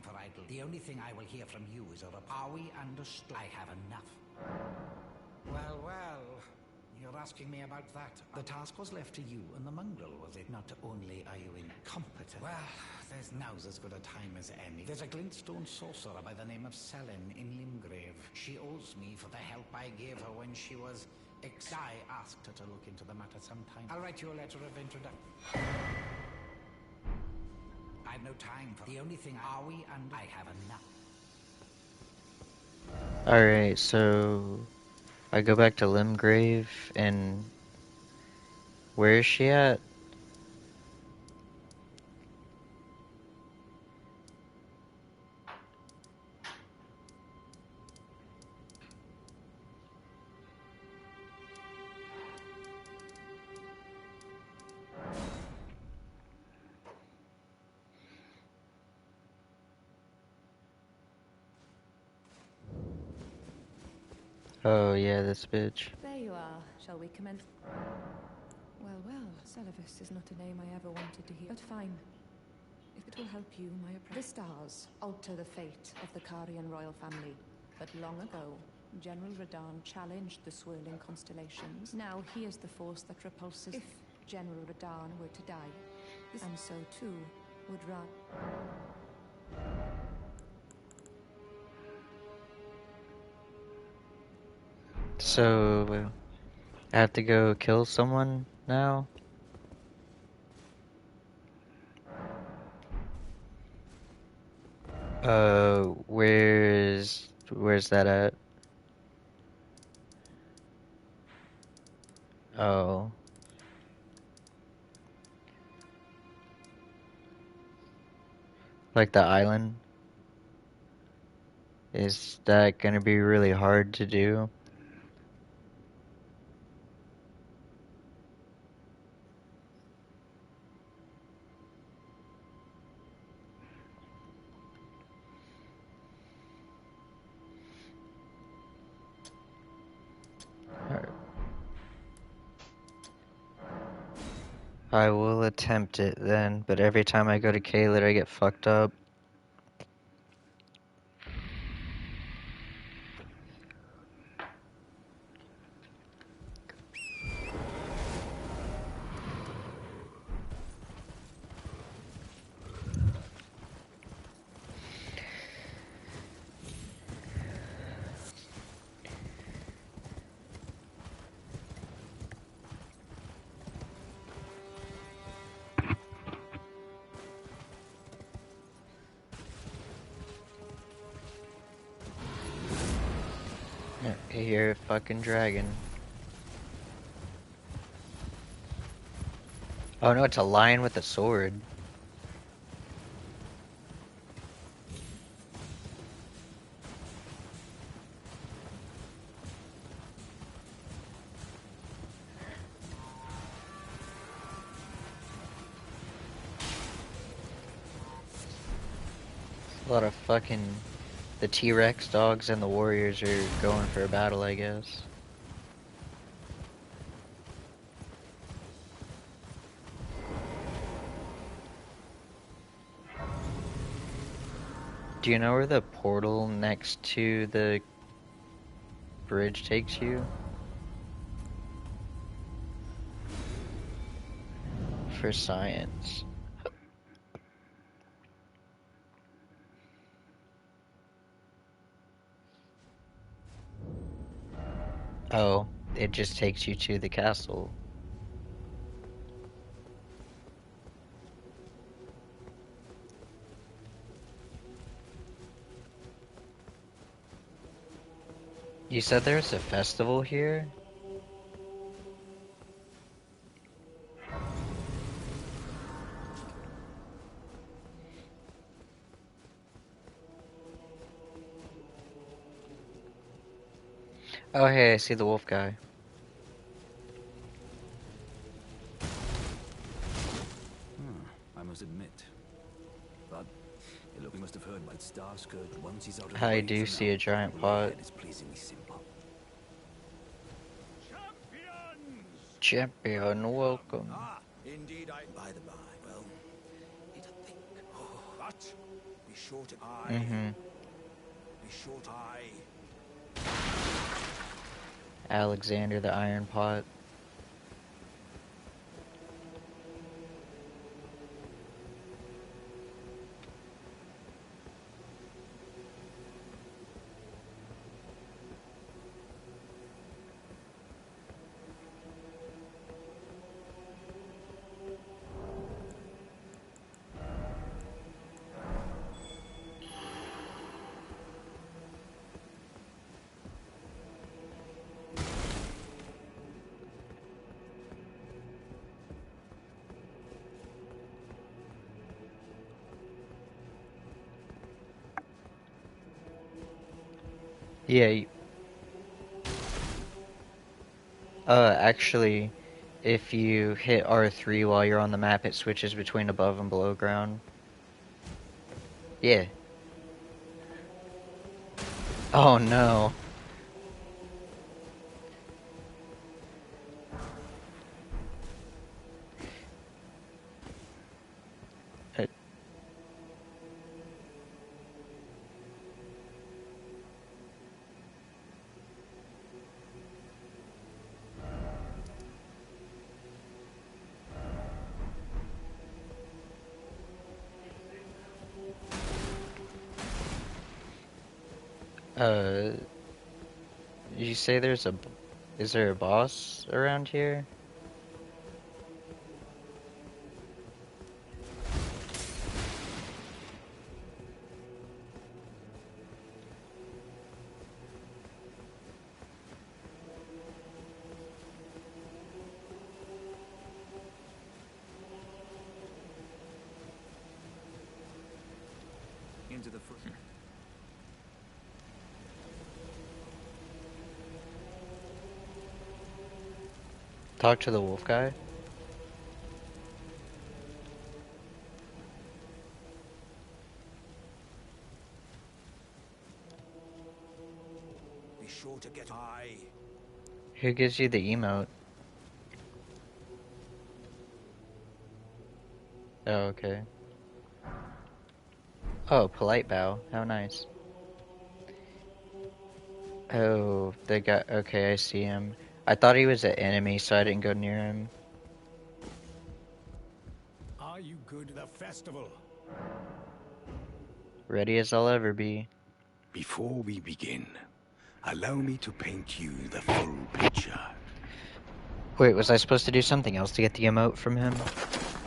for idle. The only thing I will hear from you is a are we understood? I have enough. Well, well. You're asking me about that. The task was left to you and the mongrel, was it? Not only are you incompetent. Well, there's now's as good a time as any. There's a glintstone sorcerer by the name of Selene in Limgrave. She owes me for the help I gave her when she was I asked her to look into the matter sometime. I'll write you a letter of introduction. I've no time for the only thing are we and I have enough. Alright, so I go back to Limgrave, and where is she at? Oh yeah, this bitch. There you are. Shall we commence? Well, well, Celavis is not a name I ever wanted to hear. But fine. If it will help you, my apprentice. The stars alter the fate of the Karian royal family. But long ago, General Radahn challenged the swirling constellations. Now he is the force that repulses. If General Radahn were to die, and so too would Ra. So I have to go kill someone now? Where's that at? Oh. Like the island? Is that gonna be really hard to do? Alright. I will attempt it then, but every time I go to Caelid I get fucked up. I hear a fucking dragon. Oh no, it's a lion with a sword. A lot of fucking... The T-Rex dogs and the warriors are going for a battle, I guess. Do you know where the portal next to the bridge takes you? For science. Oh, it just takes you to the castle. You said there's a festival here? Oh hey, I see the wolf guy. I must admit. But we must have heard my Starskirt once he's out of the I way do for see now. a giant All pot. ahead is pleasingly simple. Champion, welcome. Ah, indeed, by the by. Well, need to think. Oh, but Be sure to Mm-hmm. Be sure to Alexander the Iron Pot. Yeah. Actually, if you hit R3 while you're on the map, it switches between above and below ground. Yeah. Oh no. Uh, uh, you say is there a boss around here? into the front. Talk to the wolf guy? Be sure to get Who gives you the emote? Oh, okay. Oh, polite bow. How nice. Oh, the guy. Okay, I see him. I thought he was an enemy, so I didn't go near him. Are you good at the festival? Ready as I'll ever be. Before we begin, allow me to paint you the full picture. Wait, was I supposed to do something else to get the emote from him?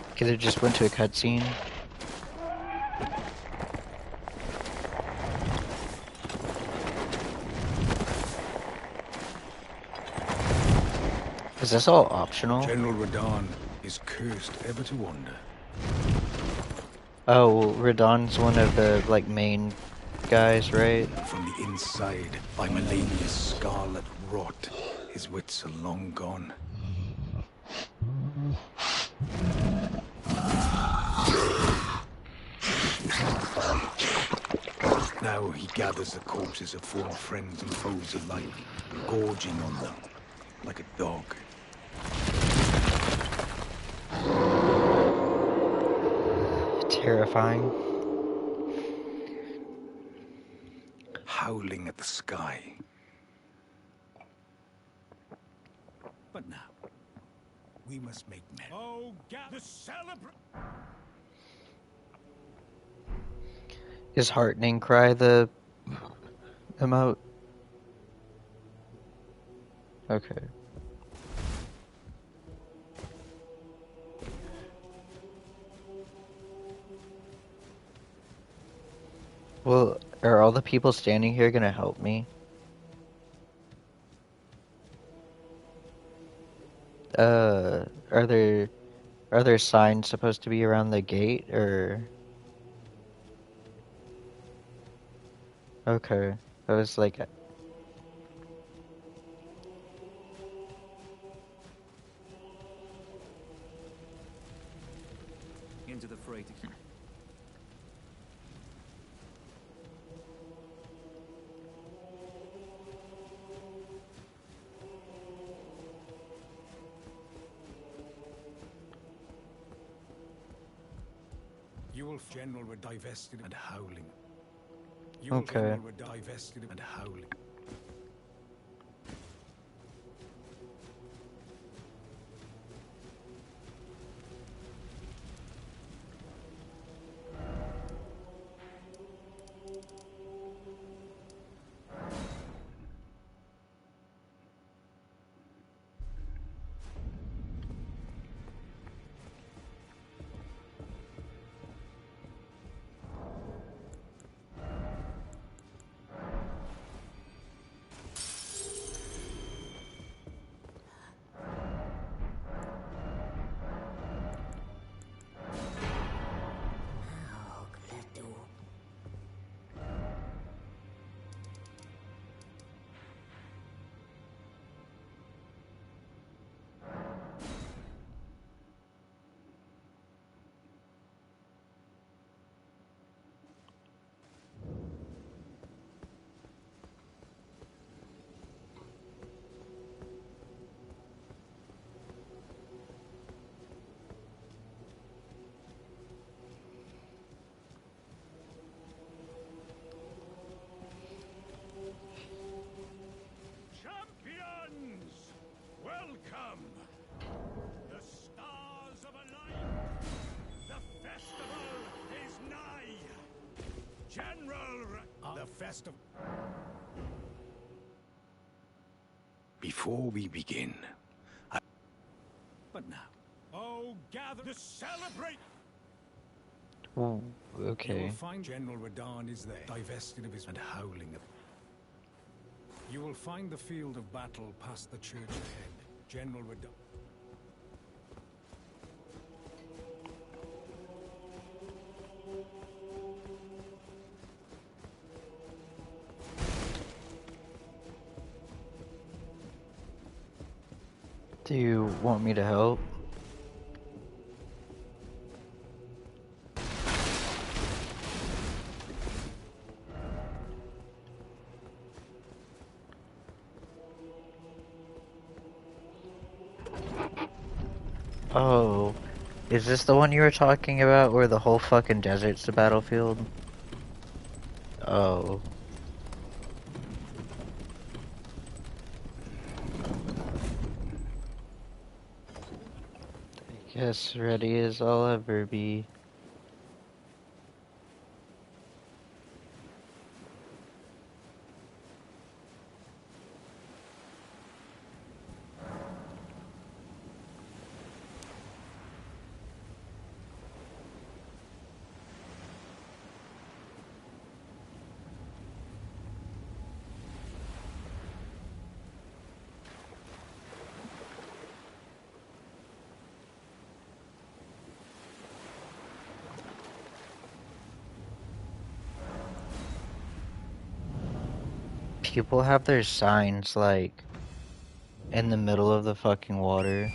Because it just went to a cutscene. Is this all optional? General Radahn is cursed ever to wander. Oh, well, Radahn's one of the, like, main guys, right? From the inside, by Melania's scarlet rot, his wits are long gone. Now he gathers the corpses of former friends and foes alike, gorging on them like a dog. Terrifying. Howling at the sky. But now, we must make men. Oh, gather, celebrate! Is Heartening Cry the emote? Okay. Well, are all the people standing here gonna help me? Are there signs supposed to be around the gate, or? Okay. I was like, into the freight. You will general were divested and howling. You Okay. general were divested and howling. Champions! Welcome! The stars have aligned! The festival is nigh! The festival... Before we begin, But now... Oh, gather to celebrate! Ooh, you okay. will find General Radahn is there, divested of his and howling. You will find the field of battle past the church ahead. General Radahn. Do you want me to help? Oh, is this the one you were talking about where the whole fucking desert's the battlefield? Oh. I guess ready as I'll ever be. People have their signs, like, in the middle of the fucking water.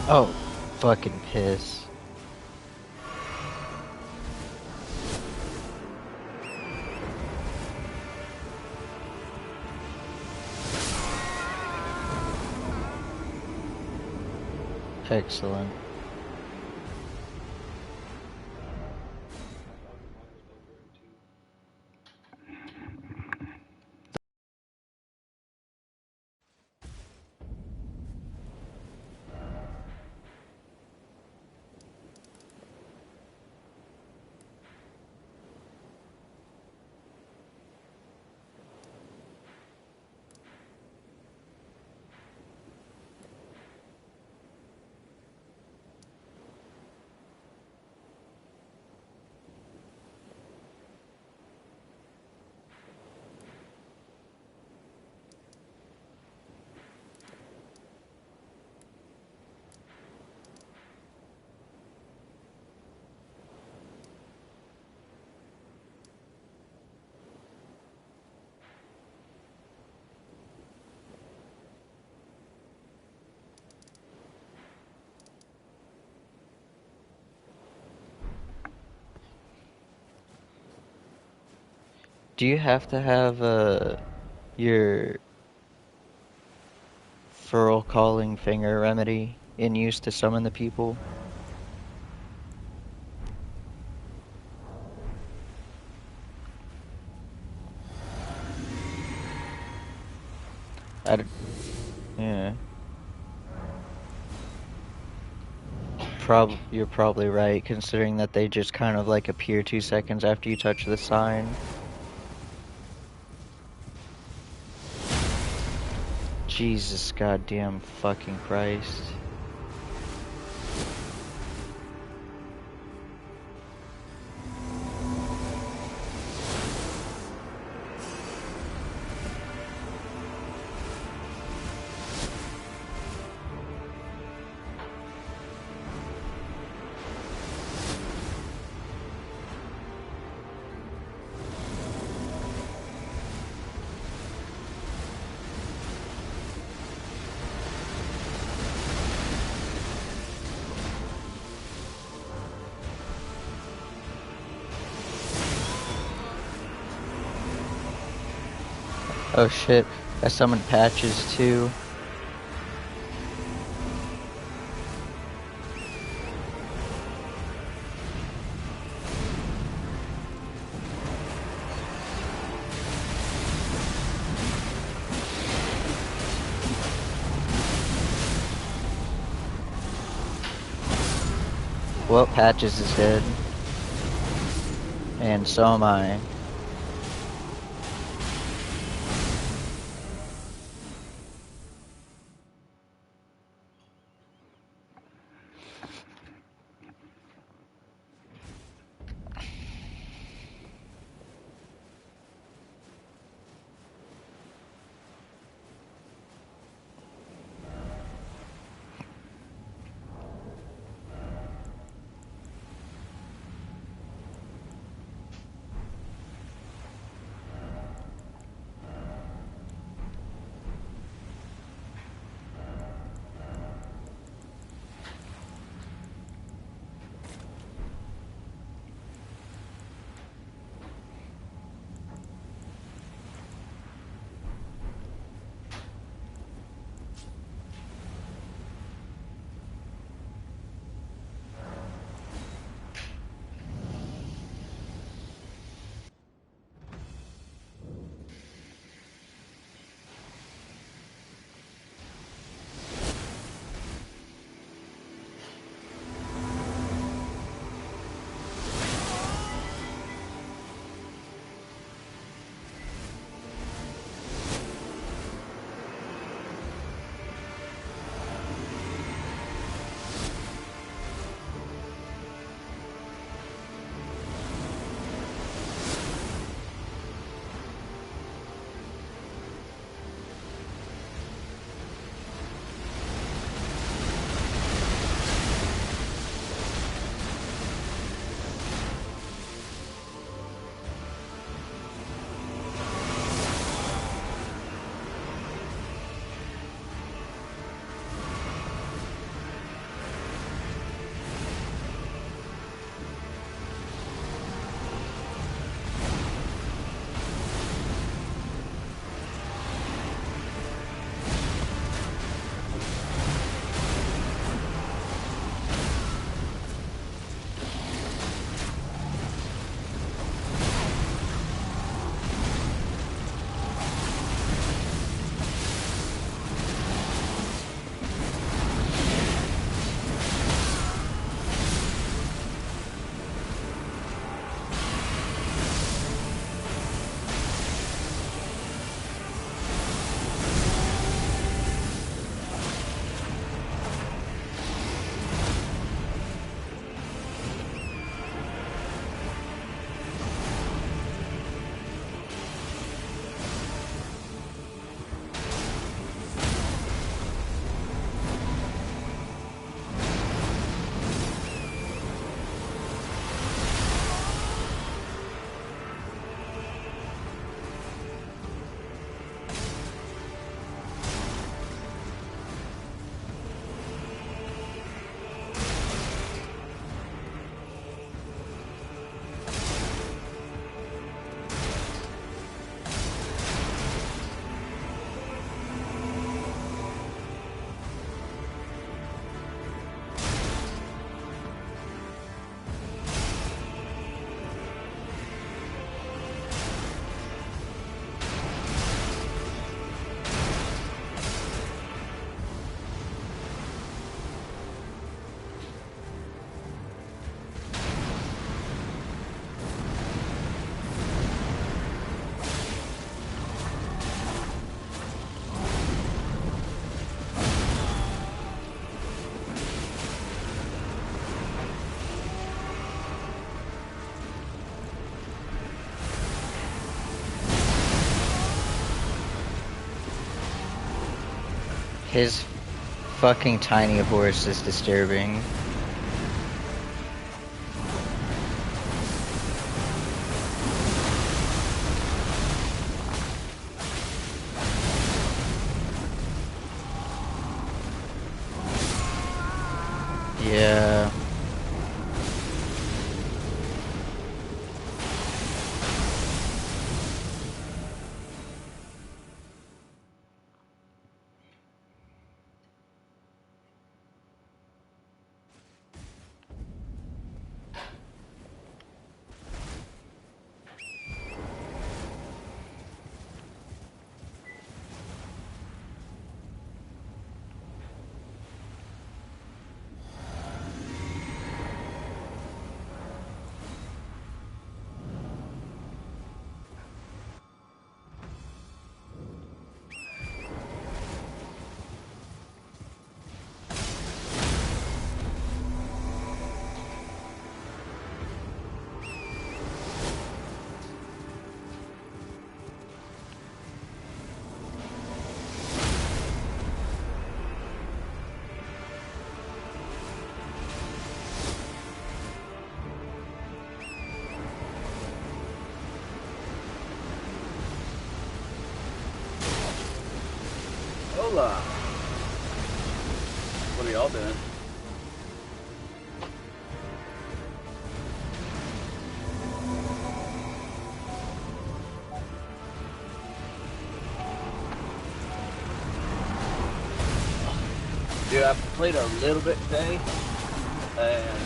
Oh, fucking piss. Excellent. Do you have to have a your furl calling finger remedy in use to summon the people. Yeah. You're probably right, considering that they just kind of like appear 2 seconds after you touch the sign. Jesus goddamn fucking Christ. Oh shit, I summoned patches too. Well, Patches is dead. And so am I. His fucking tiny horse is disturbing. Yeah. Hola. What are y'all doing? Dude, I played a little bit today, and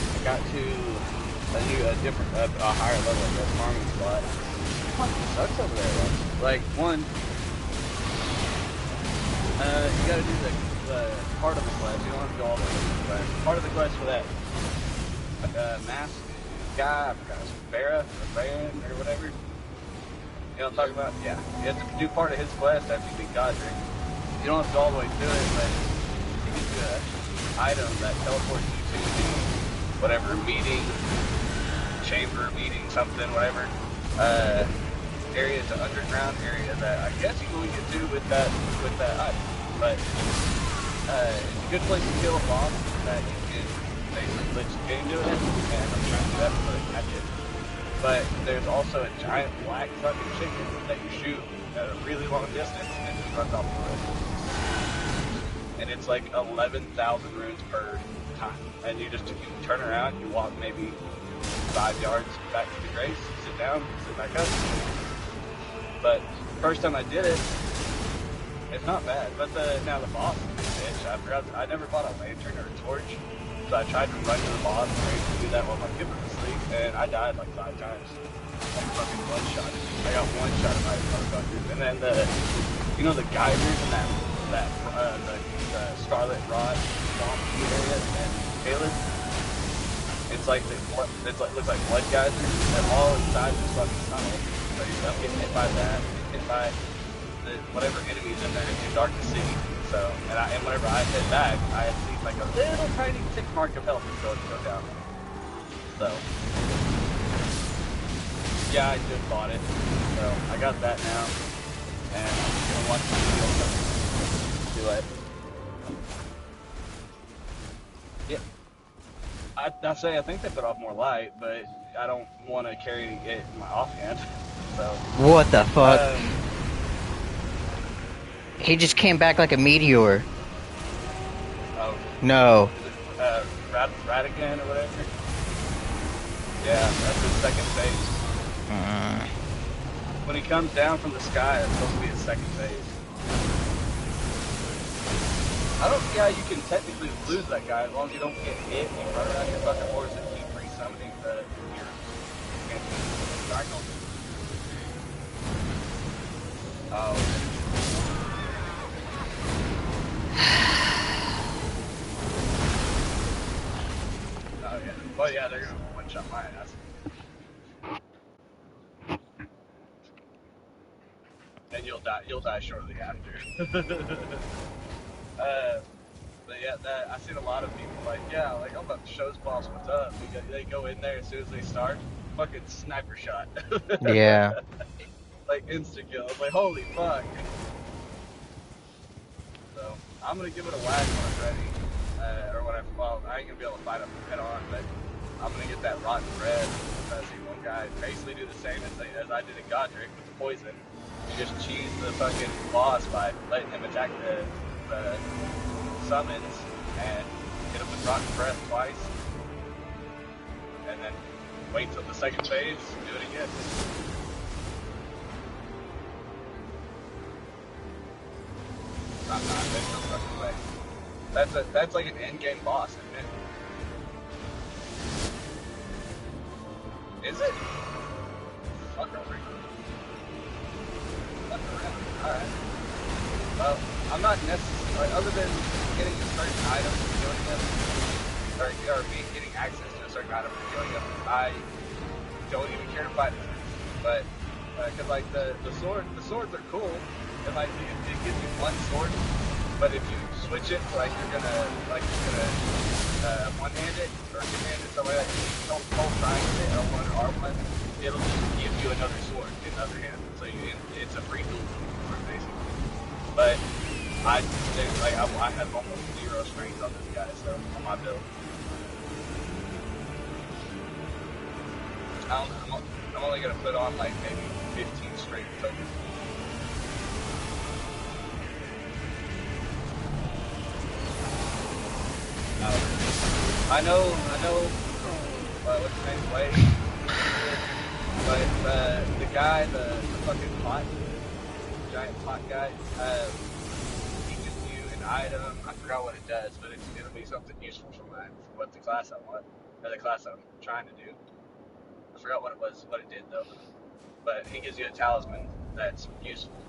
I got to a higher level of the farming spot. It fucking sucks over there. Like one, you gotta do the part of the quest. You don't have to do all the quest. Part of the quest for that mask guy, I forgot, Baron or whatever. You know what I'm talking about? Yeah. You have to do part of his quest after you beat Godric. You don't have to go all the way through it, but you get to an item that teleports you to the whatever meeting, chamber meeting, something, whatever. Area, it's an underground area that I guess you can only get to with that item. But it's a good place to kill a boss that you can basically glitch the game doing it, and I'm trying to do that before they catch it. But there's also a giant black fucking chicken that you shoot at a really long distance and just runs off the road. And it's like 11,000 runes per time. And you turn around, you walk maybe 5 yards back to the grace, sit down, sit back up. But first time I did it, it's not bad. But now the boss is a bitch. I never bought a lantern or a torch, so I tried to run to the boss and do that while my kid was asleep, and I died like 5 times. Like fucking one shot. I got one shot at my motherfuckers. And then the geysers and the Scarlet Rod swamp area and Caleb. It's like looks like blood geysers. They're all inside this fucking tunnel. So I'm getting hit by that, hit by whatever enemies in there. It's too dark to see. So, and whenever I hit back, I had seen like a little tiny tick mark of health go down. So, yeah, I just bought it. So I got that now, and I'm gonna watch the video. Do it. Yeah. I think they put off more light, but I don't want to carry it in my offhand. So. What the fuck? He just came back like a meteor. Oh. No. Radigan or whatever. Yeah, that's his second phase. When he comes down from the sky, it's supposed to be his second phase. I don't see how you can technically lose that guy as long as you don't get hit and you run around your fucking horse and keep resummoning your cycle. Oh. Oh yeah. Well yeah, they're gonna one-shot my ass. And you'll die shortly after. But yeah, I seen a lot of people like, yeah, like I'm about to show this boss what's up. They go in there as soon as they start, fucking sniper shot. Yeah. Like insta kill. I'm like, holy fuck. So So I'm gonna give it a whack when I'm ready, well, I ain't gonna be able to fight him head on, but I'm gonna get that rotten bread. I see one guy basically do the same as I did in Godric with the poison. You just cheese the fucking boss by letting him attack the summons and hit him with rotten breath twice, and then wait till the second phase, do it again. I'm not. There's no fucking way. That's like an end game boss, isn't it? Is it? Fuck around. Alright. Well, I'm not necessarily, other than getting a certain item and killing them, or me getting access to a certain item and killing them, I don't even care to fight it. But, cause like the swords are cool, and like it gives you one sword, but if you switch it to like you're gonna one-hand it, or two-hand it, something like that, you don't hold triangle it, L1 or R1, it'll just give you another sword in the other hand. So it's a free dual sword, basically. But I have almost 0 strength on this guy, so on my build. I'm only gonna put on like maybe 15 strength tokens. I know, what's his name, Wade, but the guy, the fucking pot, giant pot guy, he gives you an item, I forgot what it does, but it'll be something useful for what the class I want, or the class I'm trying to do. I forgot what it did though, but he gives you a talisman that's useful.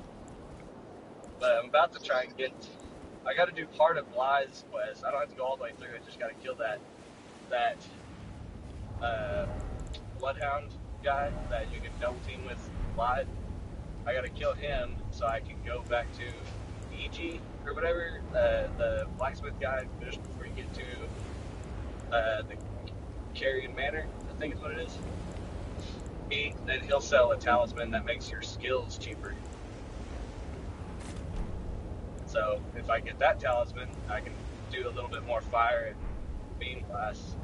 But I'm about to try and I gotta do part of Blythe's quest. I don't have to go all the way through, I just gotta kill that Bloodhound guy that you can double team with Blythe. I gotta kill him so I can go back to EG or whatever, the blacksmith guy, just before you get to the Carrion Manor, I think is what it is. Then he'll sell a talisman that makes your skills cheaper. So if I get that talisman, I can do a little bit more fire and beam blast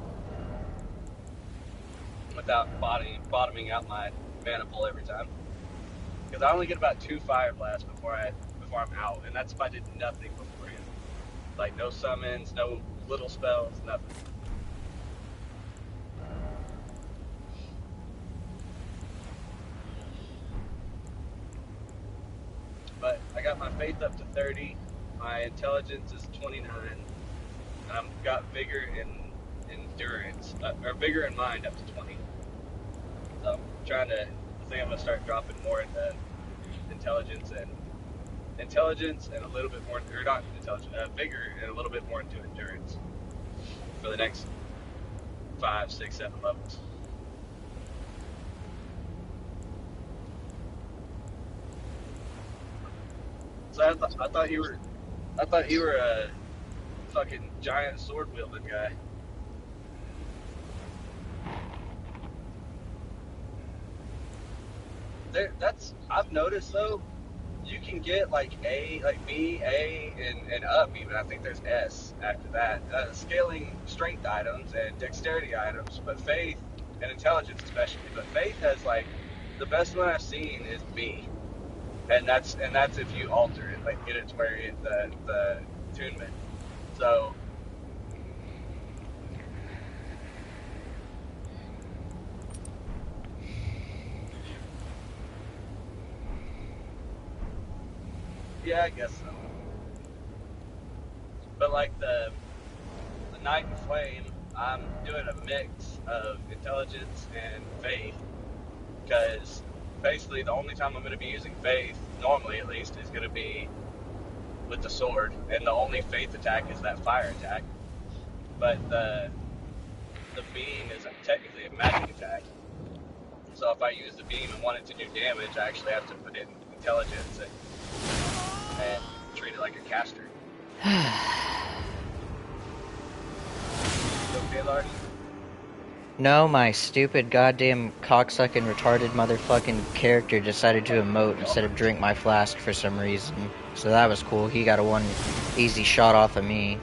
without bottoming out my mana pool every time. Because I only get about 2 fire blasts before I'm out, and that's if I did nothing beforehand. Like no summons, no little spells, nothing. But I got my faith up to 30, my intelligence is 29, and I've got vigor and endurance, or vigor and mind up to 20. So I'm trying to, I think I'm going to start dropping more into intelligence and a little bit more, or not intelligence, vigor and a little bit more into endurance for the next 5, 6, 7 levels. So I thought you were a fucking giant sword wielding guy. I've noticed though, you can get like B, A, and up even. I think there's S after that. Scaling strength items and dexterity items, but faith and intelligence especially. But faith has like, the best one I've seen is B. And that's if you alter it, like get it to where the attunement. So yeah, I guess so. But like the Night and Flame, I'm doing a mix of intelligence and faith, because basically the only time I'm going to be using faith, normally at least, is going to be with the sword, and the only faith attack is that fire attack. But the beam is technically a magic attack. So if I use the beam and want it to do damage, I actually have to put in intelligence and treat it like a caster. Okay, Lardy? No, my stupid goddamn cocksucking retarded motherfucking character decided to emote instead of drink my flask for some reason. So that was cool. He got a one easy shot off of me.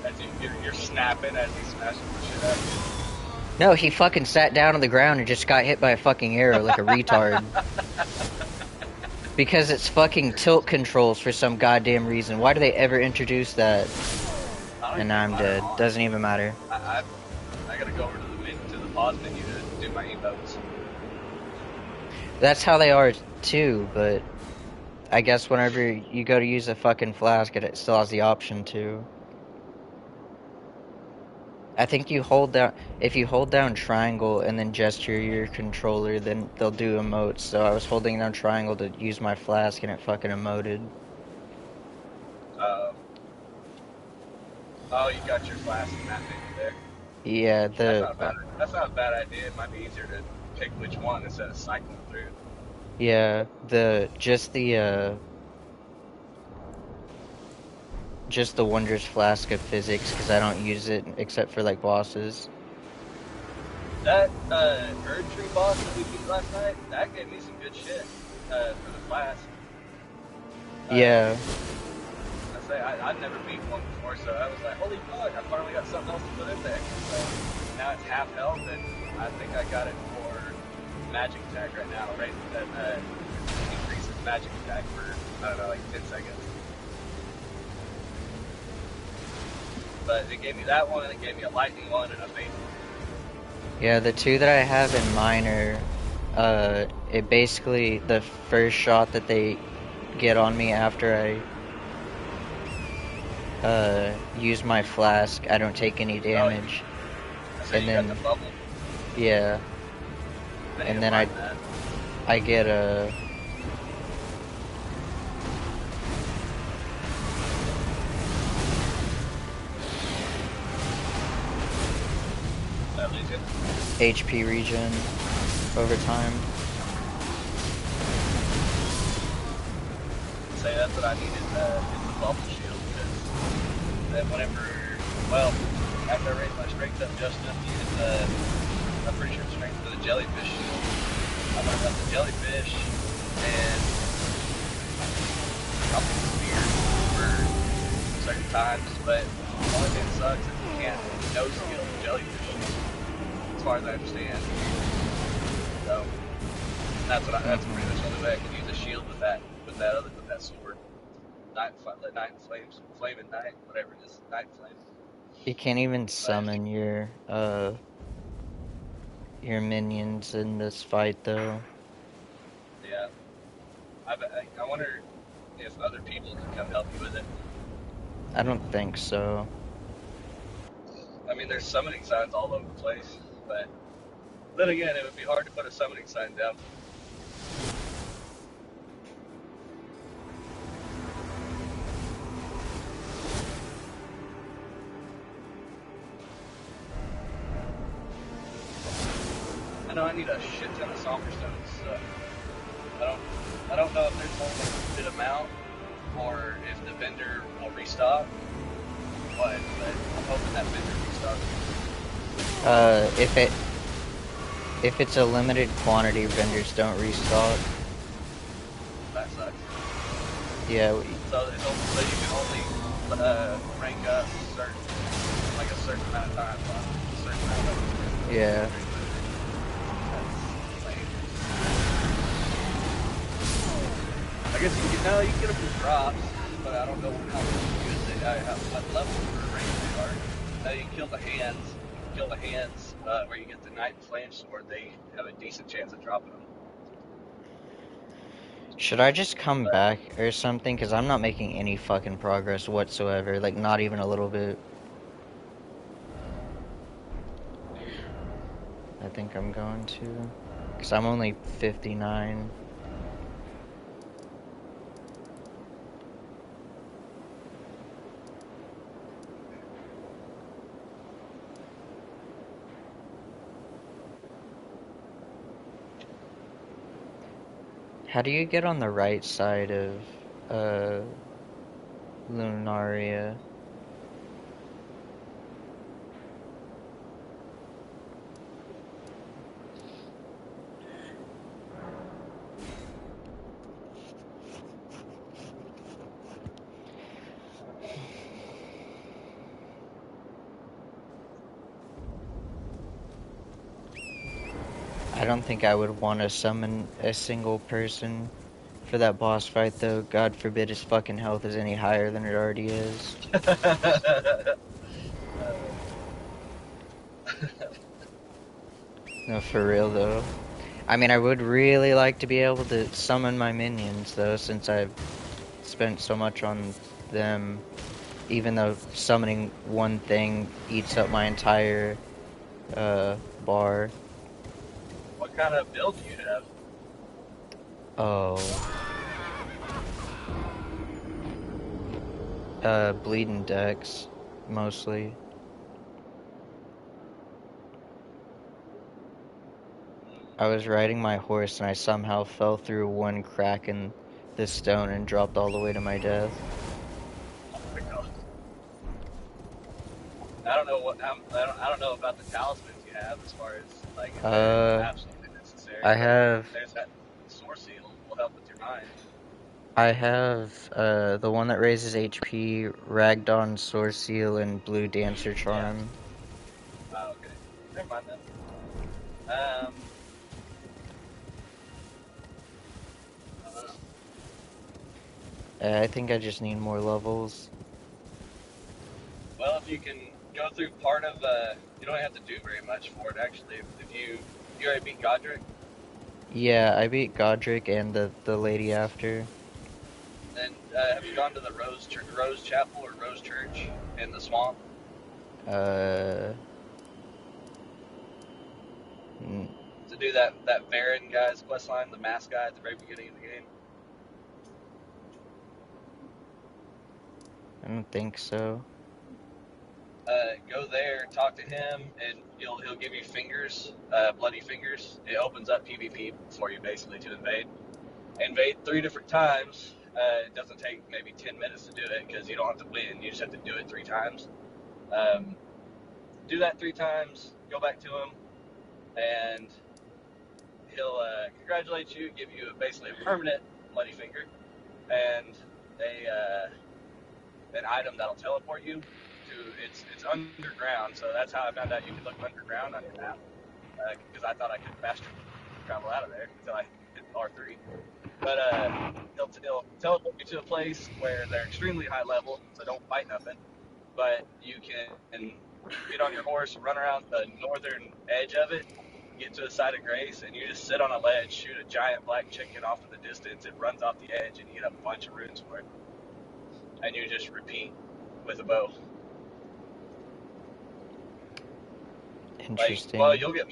As you're snapping as he's smashing the shit out of No, he fucking sat down on the ground and just got hit by a fucking arrow like a retard. Because it's fucking tilt controls for some goddamn reason. Why do they ever introduce that? And now I'm dead. Doesn't even matter. I gotta go over to the pause menu to do my emotes. That's how they are too, but I guess whenever you go to use a fucking flask, it still has the option to. I think you hold down, if you hold down triangle and then gesture your controller, then they'll do emotes. So I was holding down triangle to use my flask and it fucking emoted. Oh, you got your flask in that menu there. Yeah, That's not a bad idea. It might be easier to pick which one instead of cycling through. yeah, just the wondrous flask of physics, because I don't use it except for like bosses. That Erd Tree boss that we beat last night, that gave me some good shit for the flask. Yeah. I say I'd never beat one before, so I was like, holy fuck, I finally got something else to put in there. So now it's half health, and I think I got it for magic attack right now, right? That increases magic attack for, I don't know, like 10 seconds. But it gave me that one, and it gave me a lightning one, and a phase one. Yeah, the two that I have in mine are, it basically, the first shot that they get on me after I, use my flask, I don't take any damage. So and then, got the bubble. Yeah. And then I get a... HP regen over time. Say that's what I needed is the bubble shield, because then whenever, well, after I raised my strength up just enough to use I'm pretty sure strength for the jellyfish shield, I'm gonna run the jellyfish and I'll be spear for certain times, but the only thing that sucks is you can't no skill the jellyfish shield, as far as I understand. So that's pretty much the only way I can use a shield with that sword. Night flames, flame and night, whatever it is, night flame. You can't even summon your minions in this fight though. Yeah. I wonder if other people can come help you with it. I don't think so. I mean, there's summoning signs all over the place, but then again, it would be hard to put a summoning sign down. I know I need a shit ton of Somber Stones, so I don't know if there's only a limited amount or if the vendor will restock. But I'm hoping that vendor restocks. If it's a limited quantity, vendors don't restock. That sucks. Yeah. So you can only rank up a certain amount of time. A certain amount of yeah. I guess you can get them from drops, but I don't know how good what level for rank they are. Now you can kill the hands. Where you get the Night and Flame sword, they have a decent chance of dropping them. Should I just come back or something? Because I'm not making any fucking progress whatsoever. Like, not even a little bit. I think I'm going to. Because I'm only 59. How do you get on the right side of, Lunaria? don't think I would want to summon a single person for that boss fight, though. God forbid his fucking health is any higher than it already is. No, for real, though. I mean, I would really like to be able to summon my minions, though, since I've spent so much on them. Even though summoning one thing eats up my entire bar. What kind of build do you have? Oh. Bleeding decks, mostly. I was riding my horse and I somehow fell through one crack in the stone and dropped all the way to my death. Oh my god. I don't know what I don't know about the talismans you have as far as like if they're absolutely necessary. I But have there's that source seal will help with your mind. the one that raises HP, Ragdon, Source Seal, and Blue Dancer Charm. Yeah. Oh, okay. Never mind then. I don't know. I think I just need more levels. Well, if you can go through part of you don't have to do very much for it actually. If you already beat Godric. Yeah, I beat Godric and the lady after. Then have you gone to the Rose Chapel or Rose Church in the swamp? To do that Varen guy's questline, the mask guy at the very beginning of the game. I don't think so. Go there, talk to him, and he'll give you fingers, bloody fingers. It opens up PvP for you basically to invade. Invade 3 different times. It doesn't take maybe 10 minutes to do it because you don't have to win. You just have to do it 3 times. Do that 3 times. Go back to him, and he'll congratulate you, give you basically a permanent bloody finger, and an item that'll teleport you to it's underground. So that's how I found out you could look underground on your map, because I thought I could fast travel out of there until I hit R3. But he'll teleport you to a place where they're extremely high level, so don't fight nothing. But you can get on your horse, run around the northern edge of it, get to a site of grace, and you just sit on a ledge, shoot a giant black chicken off in the distance. It runs off the edge, and you get a bunch of runes for it. And you just repeat with a bow. Interesting. Well, you'll get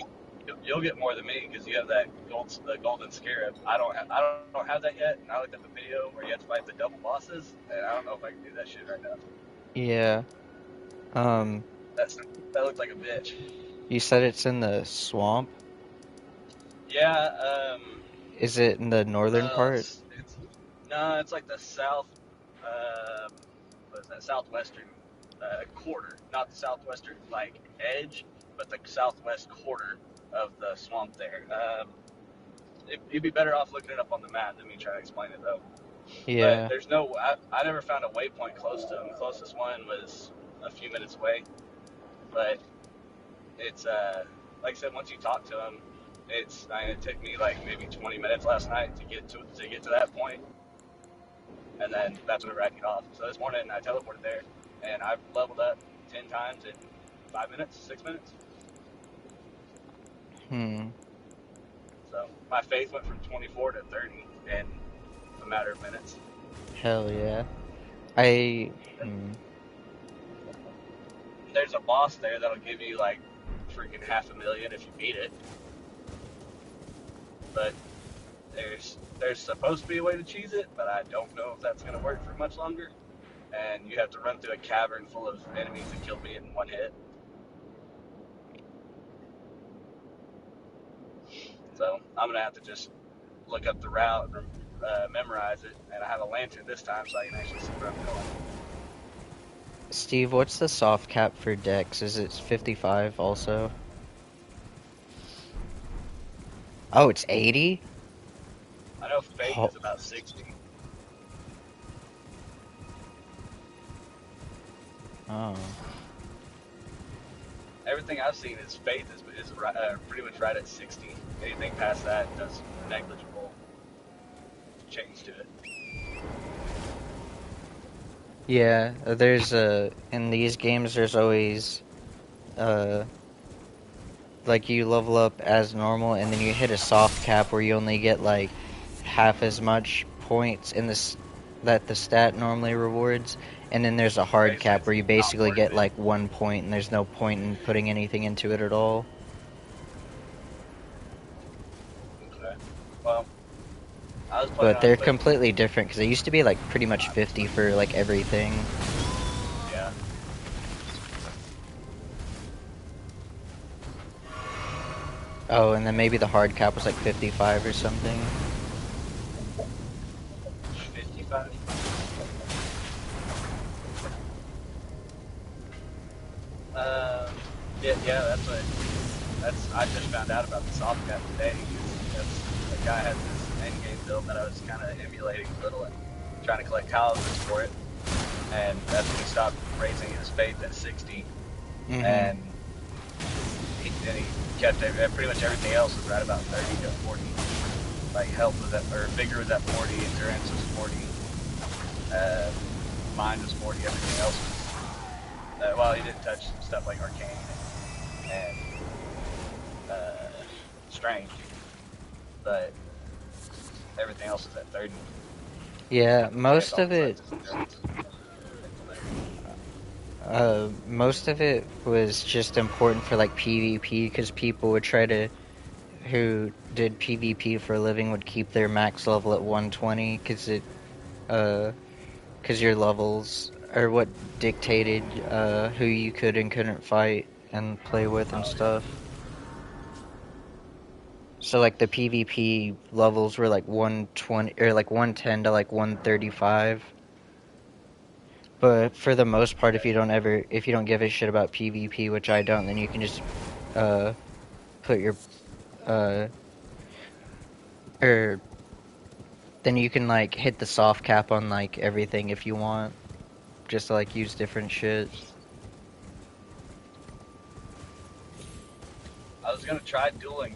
more than me because you have that the golden scarab. I don't have that yet. And I looked at the video where you have to fight the double bosses, and I don't know if I can do that shit right now. Yeah. That looked like a bitch. You said it's in the swamp? Yeah. Is it in the northern part? It's like the south. What is that? Southwestern quarter, not the southwestern like edge, but the southwest quarter of the swamp there. You'd be better off looking it up on the map than me trying to explain it though. Yeah. But there's no. I never found a waypoint close to them. The closest one was a few minutes away. But it's like I said, once you talk to them, it took me like maybe 20 minutes last night to get to that point, and then that's when I get off. So this morning I teleported there, and I've leveled up 10 times in 5 minutes, 6 minutes. So my faith went from 24 to 30 in a matter of minutes. Hell yeah. There's a boss there that'll give you like freaking 500,000 if you beat it. But there's supposed to be a way to cheese it, but I don't know if that's going to work for much longer. And you have to run through a cavern full of enemies that killed me in one hit. So I'm going to have to just look up the route and memorize it. And I have a lantern this time so I can actually see where I'm going. Steve, what's the soft cap for Dex? Is it 55 also? Oh, it's 80? I know Faith is about 60. Oh. everything I've seen is faith is pretty much right at 60. Anything past that does negligible change to it. Yeah, there's in these games there's always like you level up as normal and then you hit a soft cap where you only get like half as much points in this that the stat normally rewards, and then there's a hard Basically, cap where it's you not basically worth get it. like 1 point and there's no point in putting anything into it at all. Okay. Well, I was planning But on they're putting, completely different because they used to be like pretty much 50 for like everything. yeah. Oh, and then maybe the hard cap was like 55 or something. 55. Yeah, I just found out about the soft cap today. The guy had this end game build that I was kind of emulating a little and trying to collect colleges for it. And that's when he stopped raising his faith at 60. And he kept pretty much everything else was right about 30 to 40. Like health was at, or vigor was at 40, endurance was 40, mind was 40, everything else was, well, he didn't touch stuff like arcane and strength, but everything else is at 30. Yeah, Most of it. most of it was just important for like PvP because people would try to, who did PvP for a living would keep their max level at 120 because your levels are what dictated who you could and couldn't fight and play with and stuff. So like the PvP levels were like 120 or like 110 to like 135. But for the most part, if you don't give a shit about PvP, which I don't, then you can just put your or then you can like hit the soft cap on like everything if you want, just to like use different shit. I was gonna try dueling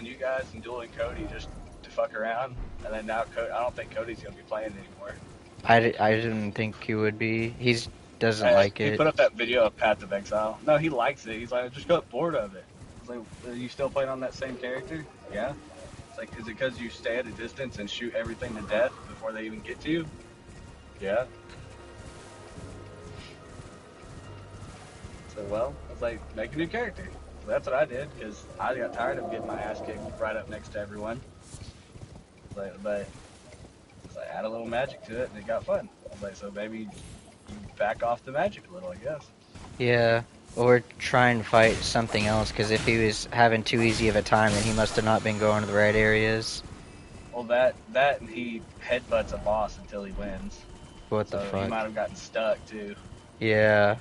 you guys and dueling Cody just to fuck around, and then now I don't think Cody's gonna be playing anymore. I didn't think he would be. He doesn't like He it. put up that video of Path of Exile. No, he likes it. He's like, I just got bored of it. I was like, are you still playing on that same character? Yeah. It's like, is it because you stay at a distance and shoot everything to death before they even get to you? Yeah. So, well, I was like, make a new character. So that's what I did, because I got tired of getting my ass kicked right up next to everyone. But I add a little magic to it, and it got fun. I was like, so maybe you back off the magic a little, I guess. Yeah, or try and fight something else, because if he was having too easy of a time, then he must have not been going to the right areas. Well, that and he headbutts a boss until he wins. What the So fuck? he might have gotten stuck, too. Yeah.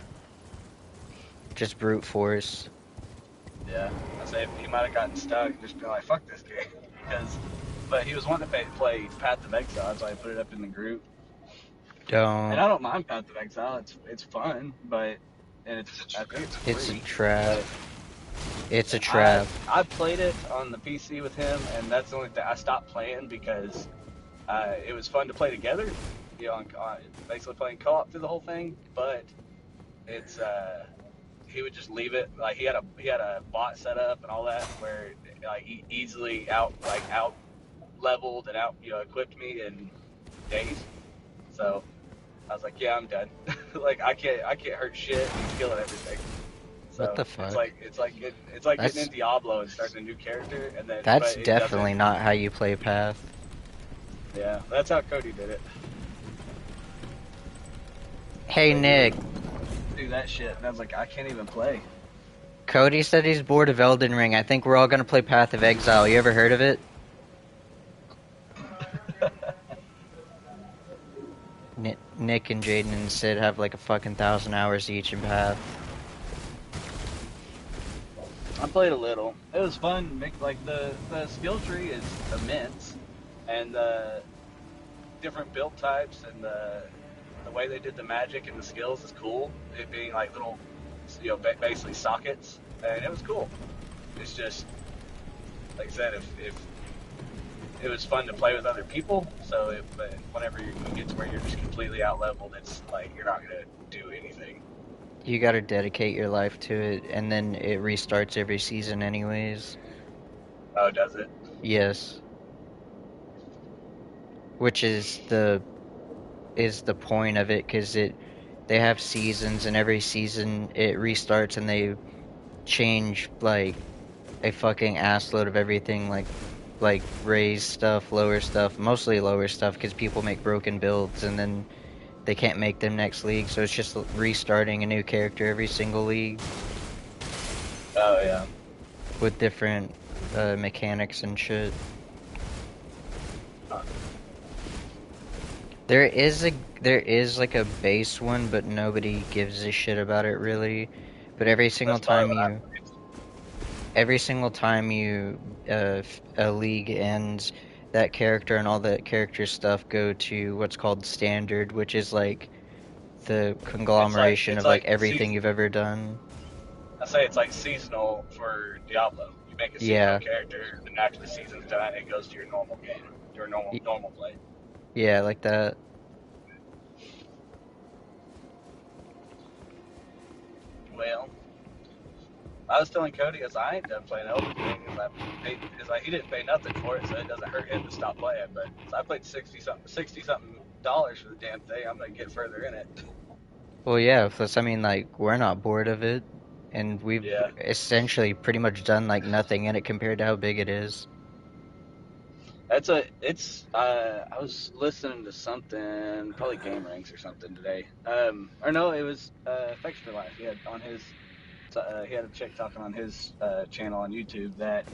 Just brute force. Yeah. I say he might have gotten stuck and just been like, fuck this game. But he was wanting to play Path of Exile, so I put it up in the group. Don't. And I don't mind Path of Exile. It's fun, but I think it's free. It's a trap. But It's a trap. I played it on the PC with him, and that's the only thing I stopped playing because it was fun to play together. You know, basically playing co-op through the whole thing. But it's he would just leave it. Like he had a bot set up and all that where like he easily out leveled and equipped me in days. So I was like, yeah, I'm done. Like I can't hurt shit. He's killing everything. So What the fuck? It's like getting in Diablo and starting a new character, and then That's definitely not how you play Path. Yeah, that's how Cody did it. Hey, Nick. Do that shit, and I was like, I can't even play. Cody said he's bored of Elden Ring. I think we're all gonna play Path of Exile. You ever heard of it? Nick and Jaden and Sid have like a fucking 1,000 hours each in Path. I played a little. It was fun. Like the skill tree is immense, and the different build types and the way they did the magic and the skills is cool. It being like little basically sockets, and it was cool. It's just, like I said, if it was fun to play with other people, but whenever you get to where you're just completely out leveled, it's like you're not gonna do anything. You gotta dedicate your life to it, and then it restarts every season anyways. Oh, does it? Yes. Which is the point of it, because they have seasons, and every season it restarts, and they change like a fucking assload of everything, like raise stuff, lower stuff, mostly lower stuff, because people make broken builds, and then they can't make them next league, so it's just restarting a new character every single league. Oh yeah. With different mechanics and shit. There is like a base one, but nobody gives a shit about it really. But every single time a league ends, that character and all that character stuff go to what's called standard, which is like the conglomeration of like everything you've ever done. I say it's like seasonal for Diablo. You make a seasonal character, and after the season's done, it goes to your normal game, your normal play. Yeah, like that. Well, I was telling Cody, as I ain't done playing Elden Ring, he didn't pay nothing for it, so it doesn't hurt him to stop playing. But I played $60 something for the damn thing. I'm gonna get further in it. Well, yeah, plus I mean, like, we're not bored of it, and we've essentially pretty much done like nothing in it compared to how big it is. I was listening to something, probably Game Ranks or something today. Or no, it was Affection for Life. He had a chick talking on his channel on YouTube that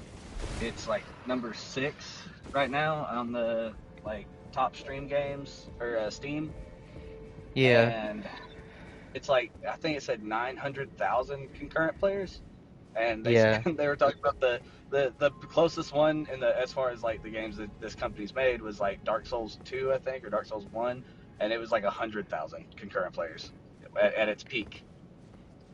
it's like number 6 right now on the like top stream games or Steam. Yeah. And it's like, I think it said 900,000 concurrent players. And they were talking about the closest one as far as like the games that this company's made was like Dark Souls 2, I think, or Dark Souls 1, and it was like 100,000 concurrent players at its peak.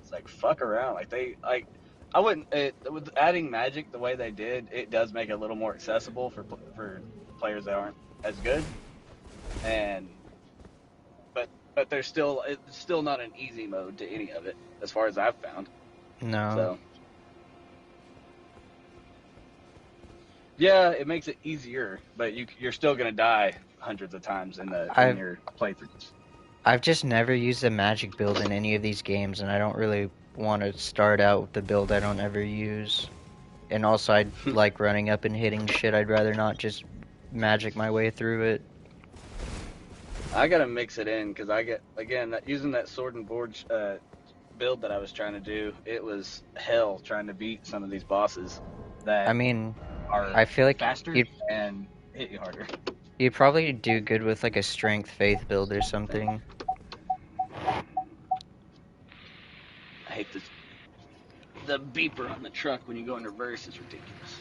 It's like, fuck around. I wouldn't, with adding magic the way they did, it does make it a little more accessible for players that aren't as good. But it's still not an easy mode to any of it, as far as I've found. No. So, yeah, it makes it easier, but you're still gonna die hundreds of times in your playthroughs. I've just never used a magic build in any of these games, and I don't really want to start out with the build I don't ever use. And also, I like running up and hitting shit. I'd rather not just magic my way through it. I gotta mix it in, because using that sword and board build that I was trying to do, it was hell trying to beat some of these bosses that I feel like faster and hit you harder. You'd probably do good with like a strength faith build or something. I hate the beeper on the truck when you go in reverse is ridiculous.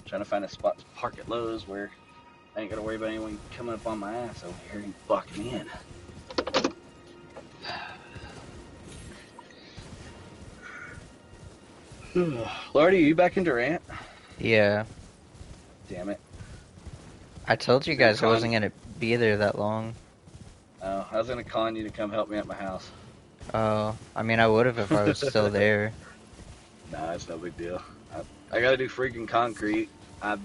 Trying to find a spot to park at Lowe's where I ain't gotta worry about anyone coming up on my ass over here and blocking me in. Lordy, are you back in Durant? Yeah. Damn it. I told you guys I wasn't gonna be there that long. Oh, I was gonna con you to come help me at my house. Oh, I mean, I would have if I was still there. Nah, it's no big deal. I gotta do freaking concrete. I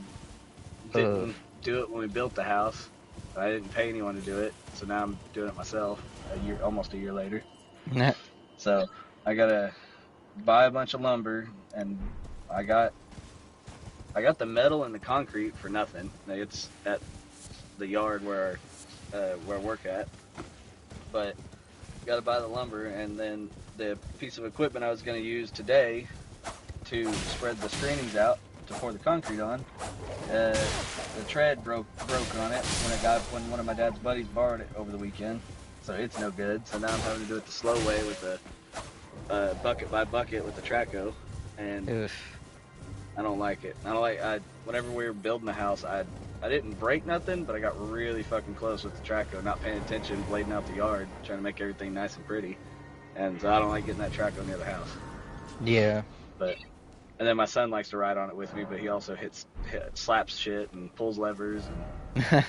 didn't do it when we built the house. I didn't pay anyone to do it, so now I'm doing it myself. Almost a year later. So I gotta buy a bunch of lumber, and I got the metal and the concrete for nothing. It's at the yard where I work at, but gotta buy the lumber, and then the piece of equipment I was gonna use today to spread the screenings out to pour the concrete on, the tread broke on it when one of my dad's buddies borrowed it over the weekend, so it's no good. So now I'm having to do it the slow way with the bucket by bucket with the Traco, and I don't like it. Whenever we were building the house, I didn't break nothing, but I got really fucking close with the trackhoe, not paying attention, blading out the yard, trying to make everything nice and pretty. And so I don't like getting that trackhoe near the house. Yeah. And then my son likes to ride on it with me, but he also slaps shit and pulls levers. And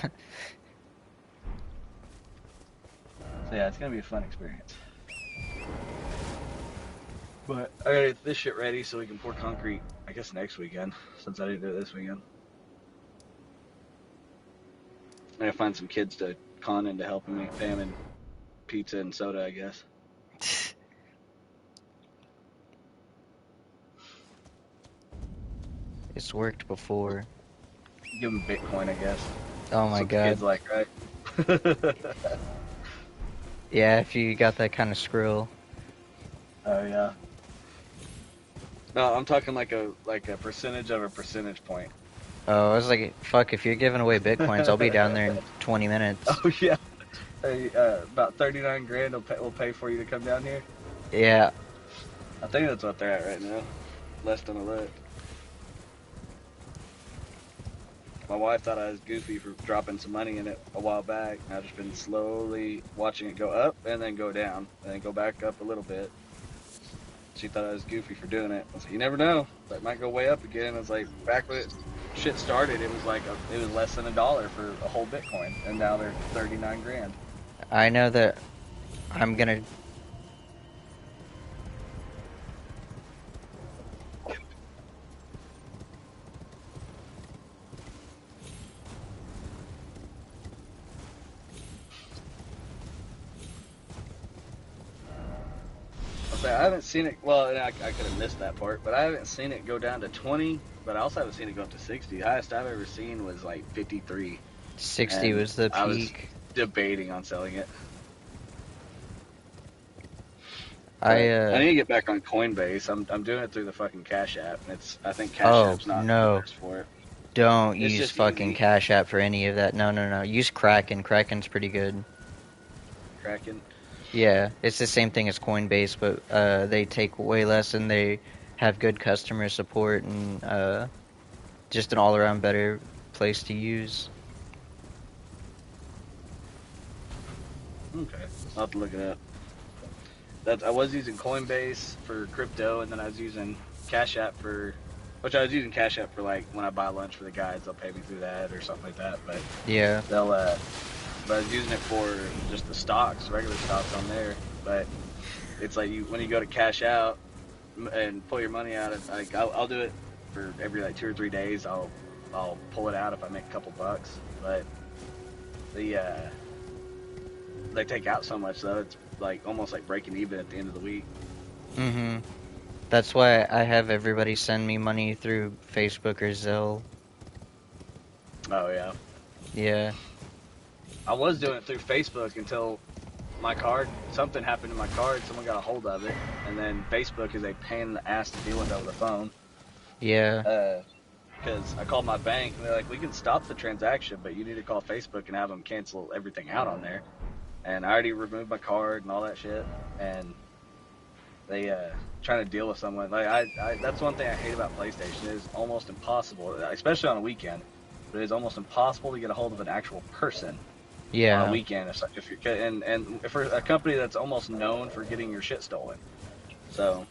so yeah, it's gonna be a fun experience. But I gotta get this shit ready so we can pour concrete, I guess, next weekend, since I didn't do it this weekend. I gotta find some kids to con into helping me, pay them in pizza and soda, I guess. It's worked before. Give them Bitcoin, I guess. Oh my That's what the god. kids like, right? Yeah, if you got that kind of skrill. Oh yeah. No, I'm talking like a percentage of a percentage point. Oh, I was like, fuck, if you're giving away bitcoins, I'll be down there in 20 minutes. Oh yeah. Hey, about 39 grand will pay for you to come down here. Yeah. I think that's what they're at right now. Less than a lick. My wife thought I was goofy for dropping some money in it a while back, and I've just been slowly watching it go up and then go down and then go back up a little bit. She thought I was goofy for doing it. I was like, you never know. That might go way up again. It's like back when shit started, it was like it was less than $1 for a whole Bitcoin, and now they're 39 grand. I know that I'm gonna... I haven't seen it. Well, I could have missed that part, but I haven't seen it go down to 20. But I also haven't seen it go up to 60. The highest I've ever seen was like 53. 60 was the peak. I was debating on selling it. I need to get back on Coinbase. I'm doing it through the fucking Cash App. I think Cash App's not the best for it. Don't It's use just fucking easy. Cash App for any of that. No. Use Kraken. Kraken's pretty good. Kraken. Yeah, it's the same thing as Coinbase, but they take way less and they have good customer support and just an all-around better place to use. Okay, I'll have to look it up. I was using Coinbase for crypto, and then I was using Cash App for like when I buy lunch for the guys, they'll pay me through that or something like that. But Yeah. but I was using it for just the stocks, regular stocks on there. But it's like when you go to cash out and pull your money out, I'll do it for every like 2 or 3 days. I'll pull it out if I make a couple bucks. But they take out so much though, it's like almost like breaking even at the end of the week. Mm-hmm. That's why I have everybody send me money through Facebook or Zelle. Oh yeah. Yeah. I was doing it through Facebook until something happened to my card, someone got a hold of it, and then Facebook is a pain in the ass to deal with over the phone. Yeah. Because I called my bank, and they're like, we can stop the transaction, but you need to call Facebook and have them cancel everything out on there. And I already removed my card and all that shit, and they trying to deal with someone. Like that's one thing I hate about PlayStation. It is almost impossible, especially on a weekend, but it is almost impossible to get a hold of an actual person. Yeah. On a weekend, if you're and for a company that's almost known for getting your shit stolen. So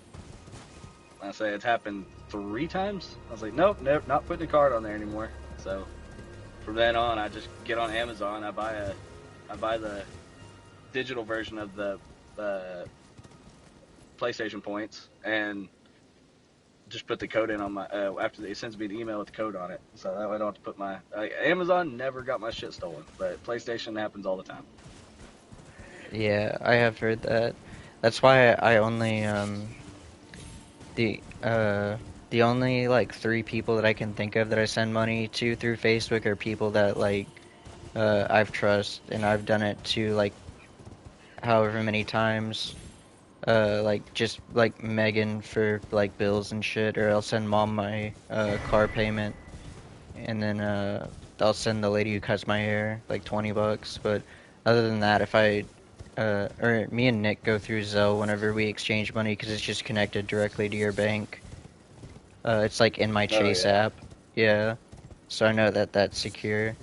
I say it's happened 3 times. I was like, nope, not putting a card on there anymore. So from then on, I just get on Amazon. I buy the digital version of the PlayStation points and just put the code in on my after it sends me an email with the code on it, so that way I don't have to put my Amazon never got my shit stolen, but PlayStation happens all the time. Yeah, I have heard that. That's why I only the only like 3 people that I can think of that I send money to through Facebook are people that like I've trust, and I've done it to like however many times. Like just like Megan for like bills and shit, or I'll send mom my car payment, and then I'll send the lady who cuts my hair like $20. But other than that, if I or me and Nick go through Zelle whenever we exchange money because it's just connected directly to your bank. It's like in my Chase yeah. app. Yeah. So I know that that's secure.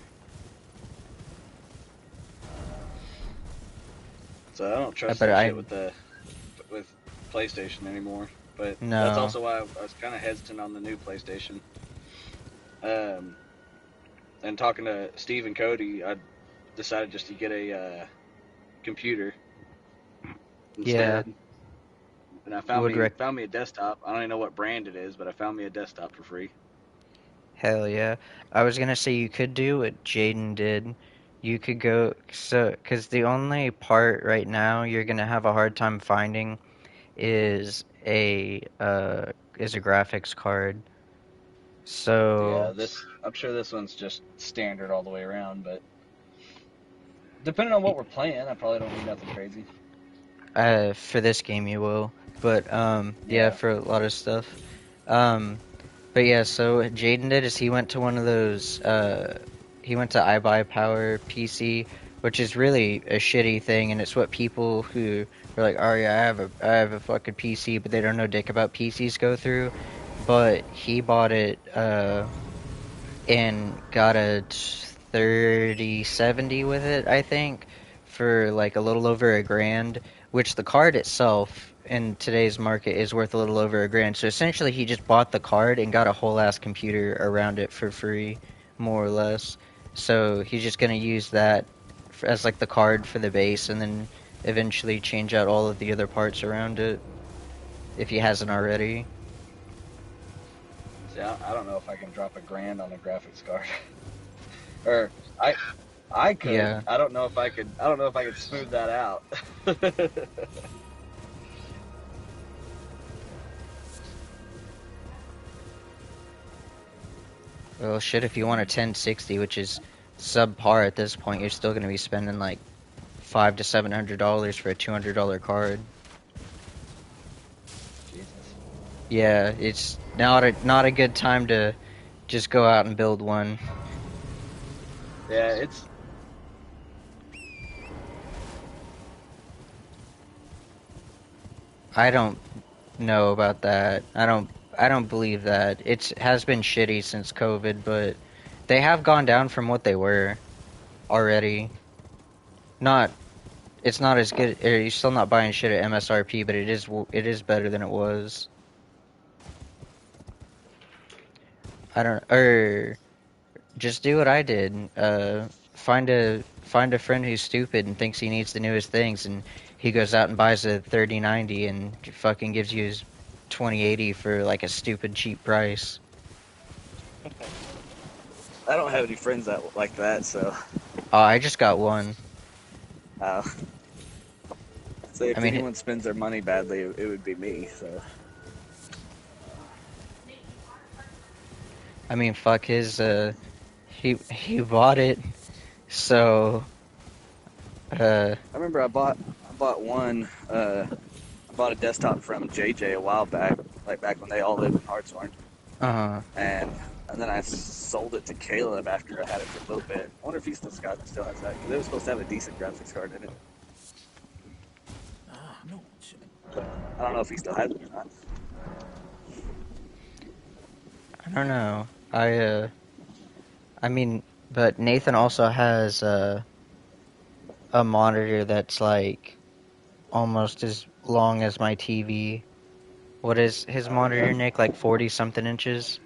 So I don't trust But that I shit with PlayStation anymore. But that's no. also why I was kind of hesitant on the new PlayStation. Um, and talking to Steve and Cody, I decided just to get a computer Yeah. instead. And I Would rec found me a desktop. I don't even know what brand it is, but I found me a desktop for free. Hell yeah. I was gonna say you could do what Jaden did. You could go because the only part right now you're gonna have a hard time finding is a graphics card. Yeah, So this I'm sure this one's just standard all the way around, but depending on what we're playing, I probably don't need nothing crazy. for this game you will, but yeah, Yeah. for a lot of stuff. Um, but yeah, so what Jaden did is he went to one of those he went to iBuyPower PC, which is really a shitty thing, and it's what people who are like, oh yeah, I have a fucking PC, but they don't know dick about PCs go through. But he bought it and got a 3070 with it, I think, for like a little over a grand, which the card itself in today's market is worth a little over a grand. So essentially, he just bought the card and got a whole ass computer around it for free, more or less. So he's just gonna use that as like the card for the base, and then eventually change out all of the other parts around it if he hasn't already. See, I don't know if I can drop a grand on a graphics card. Or I could. Yeah. I don't know if I could. I don't know if I could smooth that out. Well, shit, if you want a 1060, which is subpar at this point, you're still gonna be spending like $500 to $700 for a $200 card. Jesus. Yeah, it's not a good time to just go out and build one. Yeah, it's. I don't know about that. I don't believe that. It has been shitty since COVID, but they have gone down from what they were already. Not it's not as good. You're still not buying shit at MSRP, but it is better than it was. I don't or just do what I did. Find a friend who's stupid and thinks he needs the newest things, and he goes out and buys a 3090 and fucking gives you his 2080 for like a stupid cheap price. I don't have any friends that like that, so. Oh, I just got one. Uh, so I if mean, anyone spends their money badly, it would be me. So. fuck his. He bought it, so. I remember I bought one. I bought a desktop from JJ a while back, like back when they all lived in Hartshorn, and then I sold it to Caleb after I had it for a little bit. I wonder if he still has that, because it was supposed to have a decent graphics card in it. No. But I don't know if he still has it or not. I don't know. But Nathan also has a monitor that's like almost as long as my TV. What is his monitor, Nick? Like 40 something inches?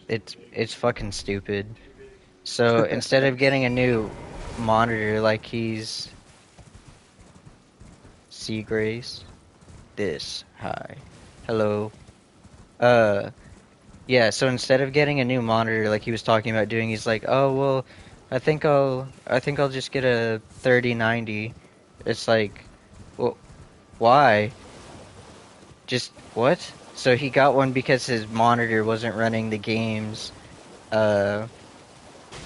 It's fucking stupid. So instead of getting a new monitor like he's Sea Grace, this hi. Hello. Yeah, so instead of getting a new monitor like he was talking about doing, he's like, "Oh, well, I think I'll just get a 3090." It's like, well, why? Just what? So he got one because his monitor wasn't running the games uh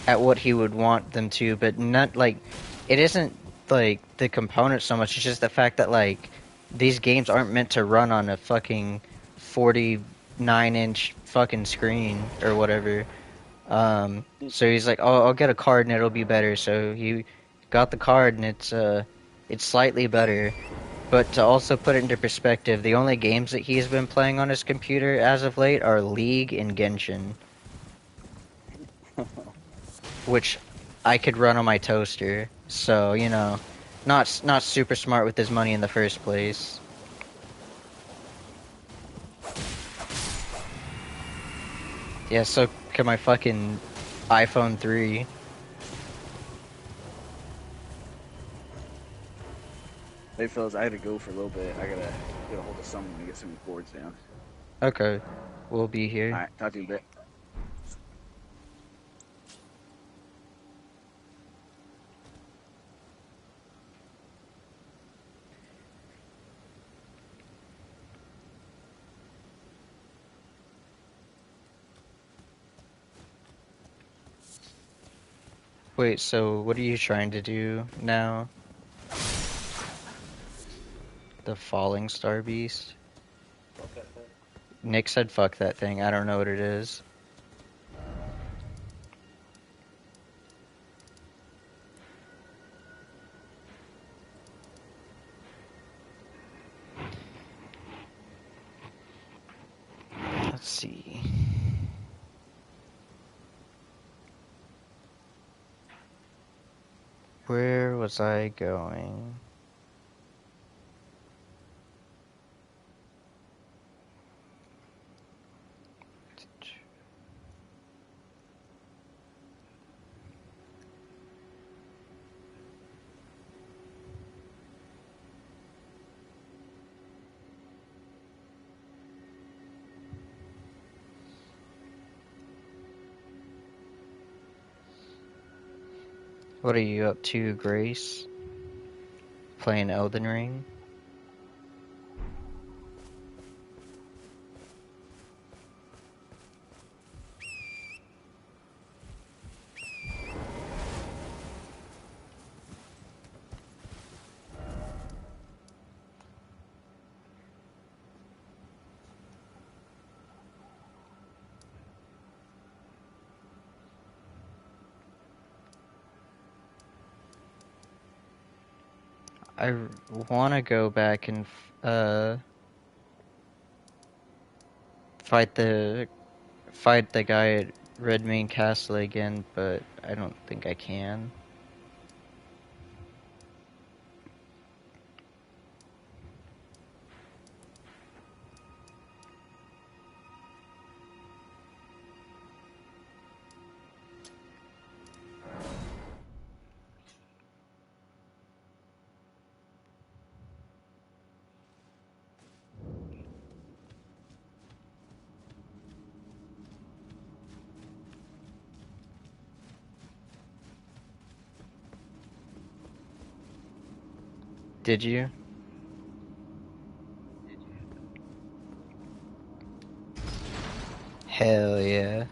at what he would want them to, but not like it isn't like the components so much, it's just the fact that like these games aren't meant to run on a fucking 49-inch fucking screen or whatever. So he's like, "Oh, I'll get a card and it'll be better." So he got the card and it's slightly better. But to also put it into perspective, the only games that he's been playing on his computer as of late are League and Genshin, which I could run on my toaster. So, you know, not super smart with his money in the first place. Yeah, so can my fucking iPhone 3. Hey fellas, I gotta go for a little bit. I gotta get a hold of someone and get some boards down. Okay, we'll be here. Alright, talk to you in a bit. Wait, so what are you trying to do now? The Falling Star Beast? Nick said fuck that thing. I don't know what it is. Let's see. Where was I going? What are you up to, Grace? Playing Elden Ring? I want to go back and fight the guy at Redmane Castle again, but I don't think I can. Did you? Hell yeah.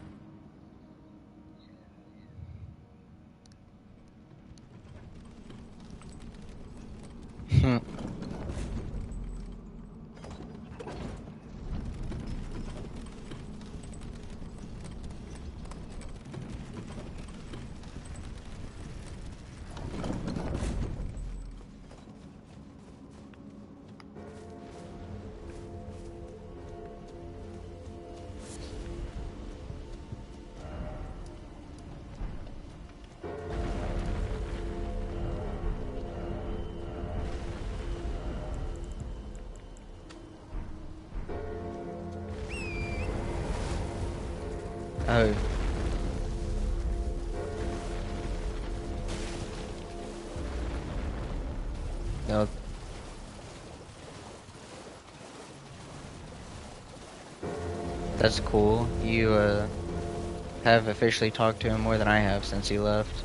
Oh. No. That's cool. You, have officially talked to him more than I have since he left.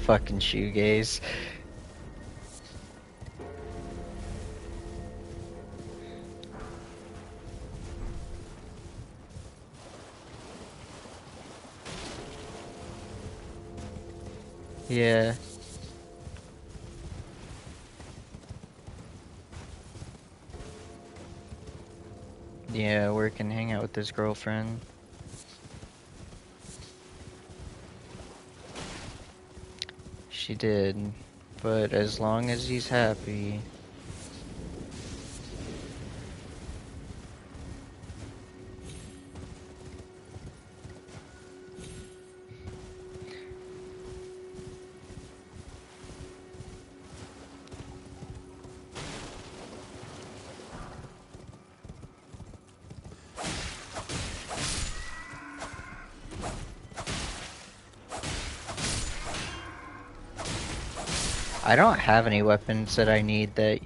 Fucking shoegaze. Yeah. Yeah, work and hang out with his girlfriend. She did. But as long as he's happy. I don't have any weapons that I need that...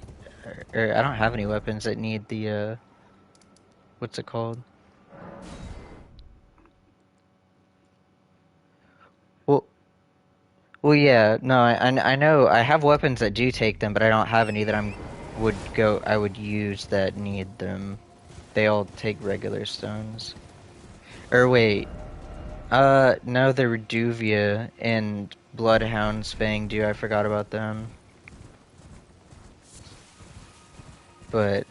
Or I don't have any weapons that need the, what's it called? Well, well, yeah, no, I know I have weapons that do take them, but I don't have any that I would use that need them. They all take regular stones. Or wait, no, the Reduvia and Bloodhound's Fang do. I forgot about them. But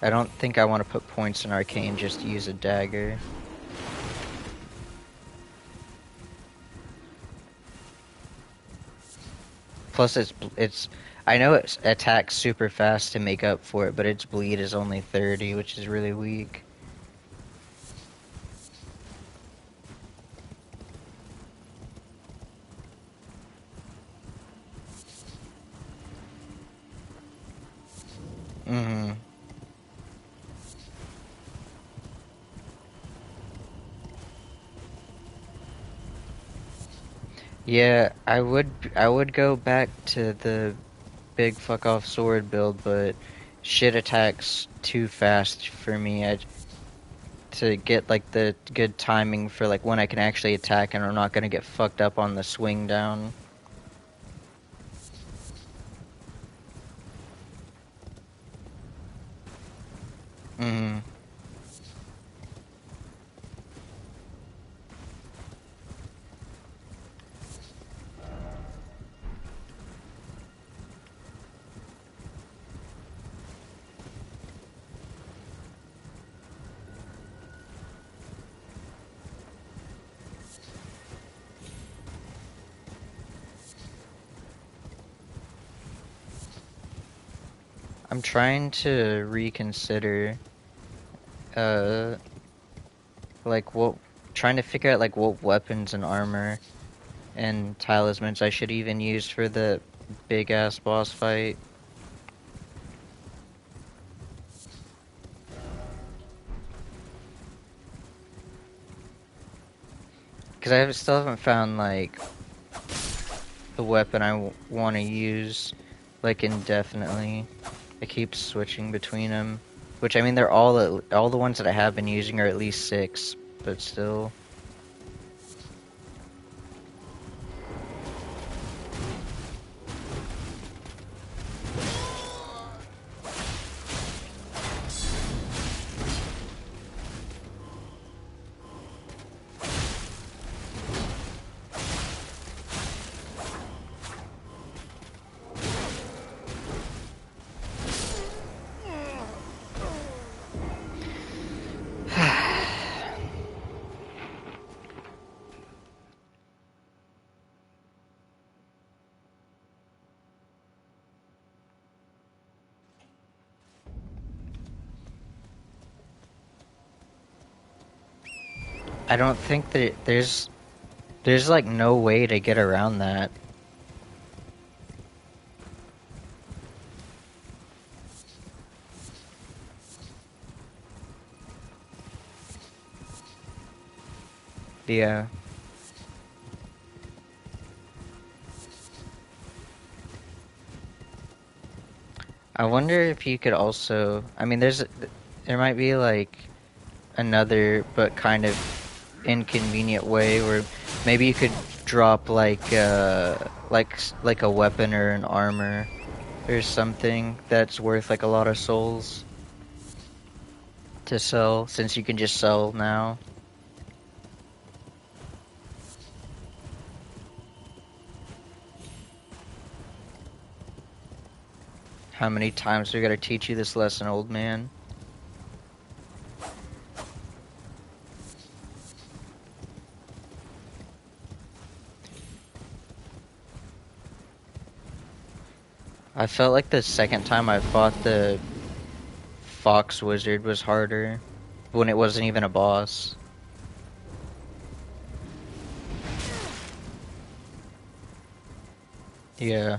I don't think I want to put points in Arcane just to use a dagger. Plus, I know it attacks super fast to make up for it, but its bleed is only 30, which is really weak. Mm-hmm. Yeah, I would go back to the big fuck off sword build, but shit attacks too fast for me. To get like the good timing for like when I can actually attack and I'm not gonna get fucked up on the swing down. Mm-hmm. I'm trying to reconsider uh like what trying to figure out like what weapons and armor and talismans I should even use for the big ass boss fight. Because still haven't found like the weapon I want to use like indefinitely. I keep switching between them, which I mean they're all the ones that I have been using are at least 6, but still. I don't think that there's like no way to get around that. Yeah. I wonder if you could also, I mean there might be like another but kind of inconvenient way where maybe you could drop like a weapon or an armor or something that's worth like a lot of souls to sell, since you can just sell now. How many times do we gotta teach you this lesson, old man? I felt like the second time I fought the Fox Wizard was harder when it wasn't even a boss. Yeah.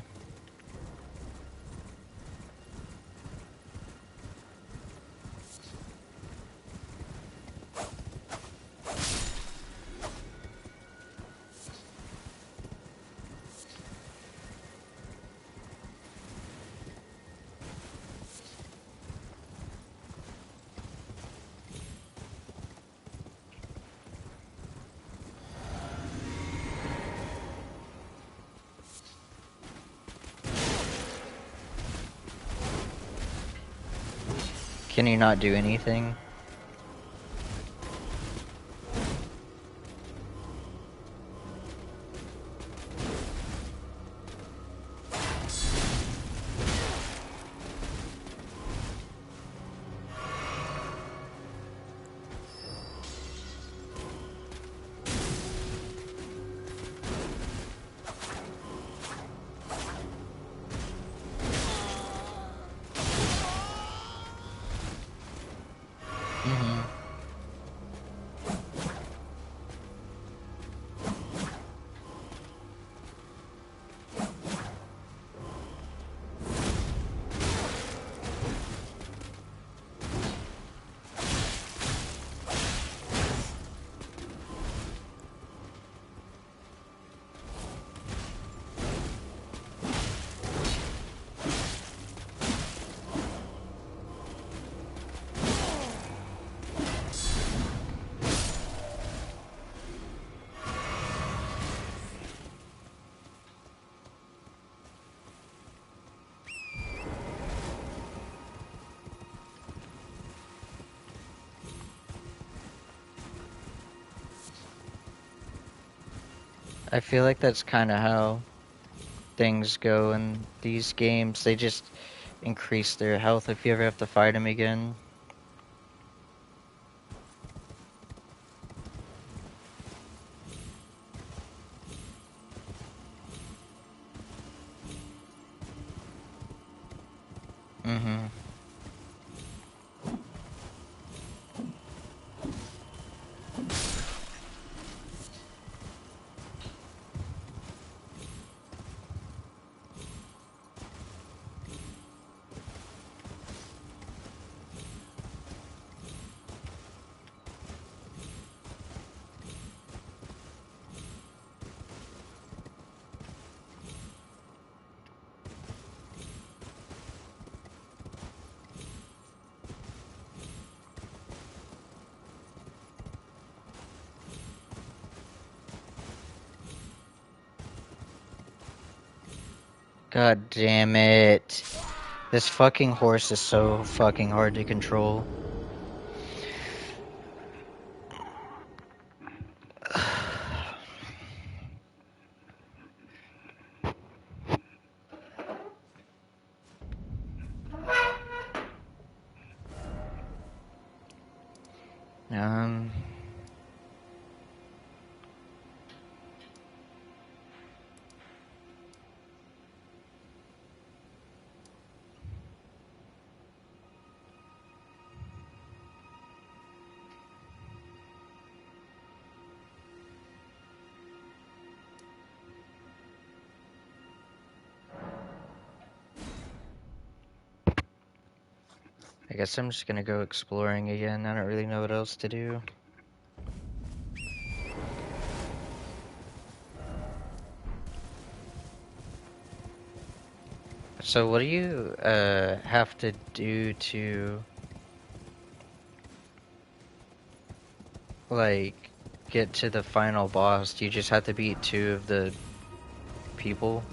Can you not do anything? Mm-hmm. I feel like that's kind of how things go in these games. They just increase their health if you ever have to fight them again. Mm-hmm. God damn it. This fucking horse is so fucking hard to control. Um, I guess I'm just gonna go exploring again. I don't really know what else to do. So what do you have to do to like get to the final boss? Do you just have to beat 2 of the people?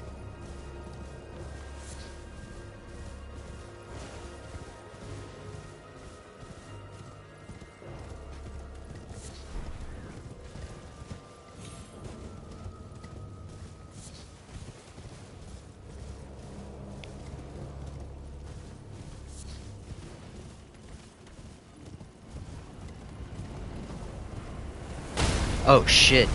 Oh shit.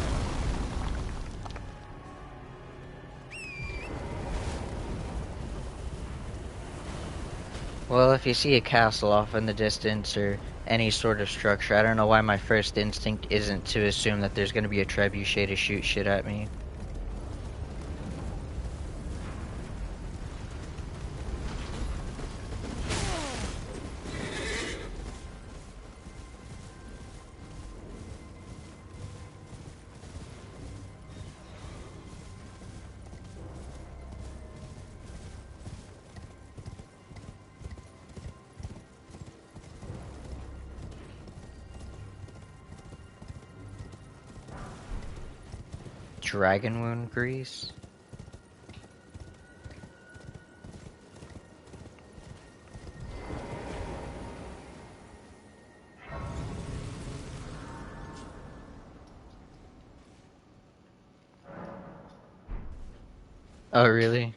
Well, if you see a castle off in the distance or any sort of structure, I don't know why my first instinct isn't to assume that there's gonna be a trebuchet to shoot shit at me. Dragon wound grease? Oh, really?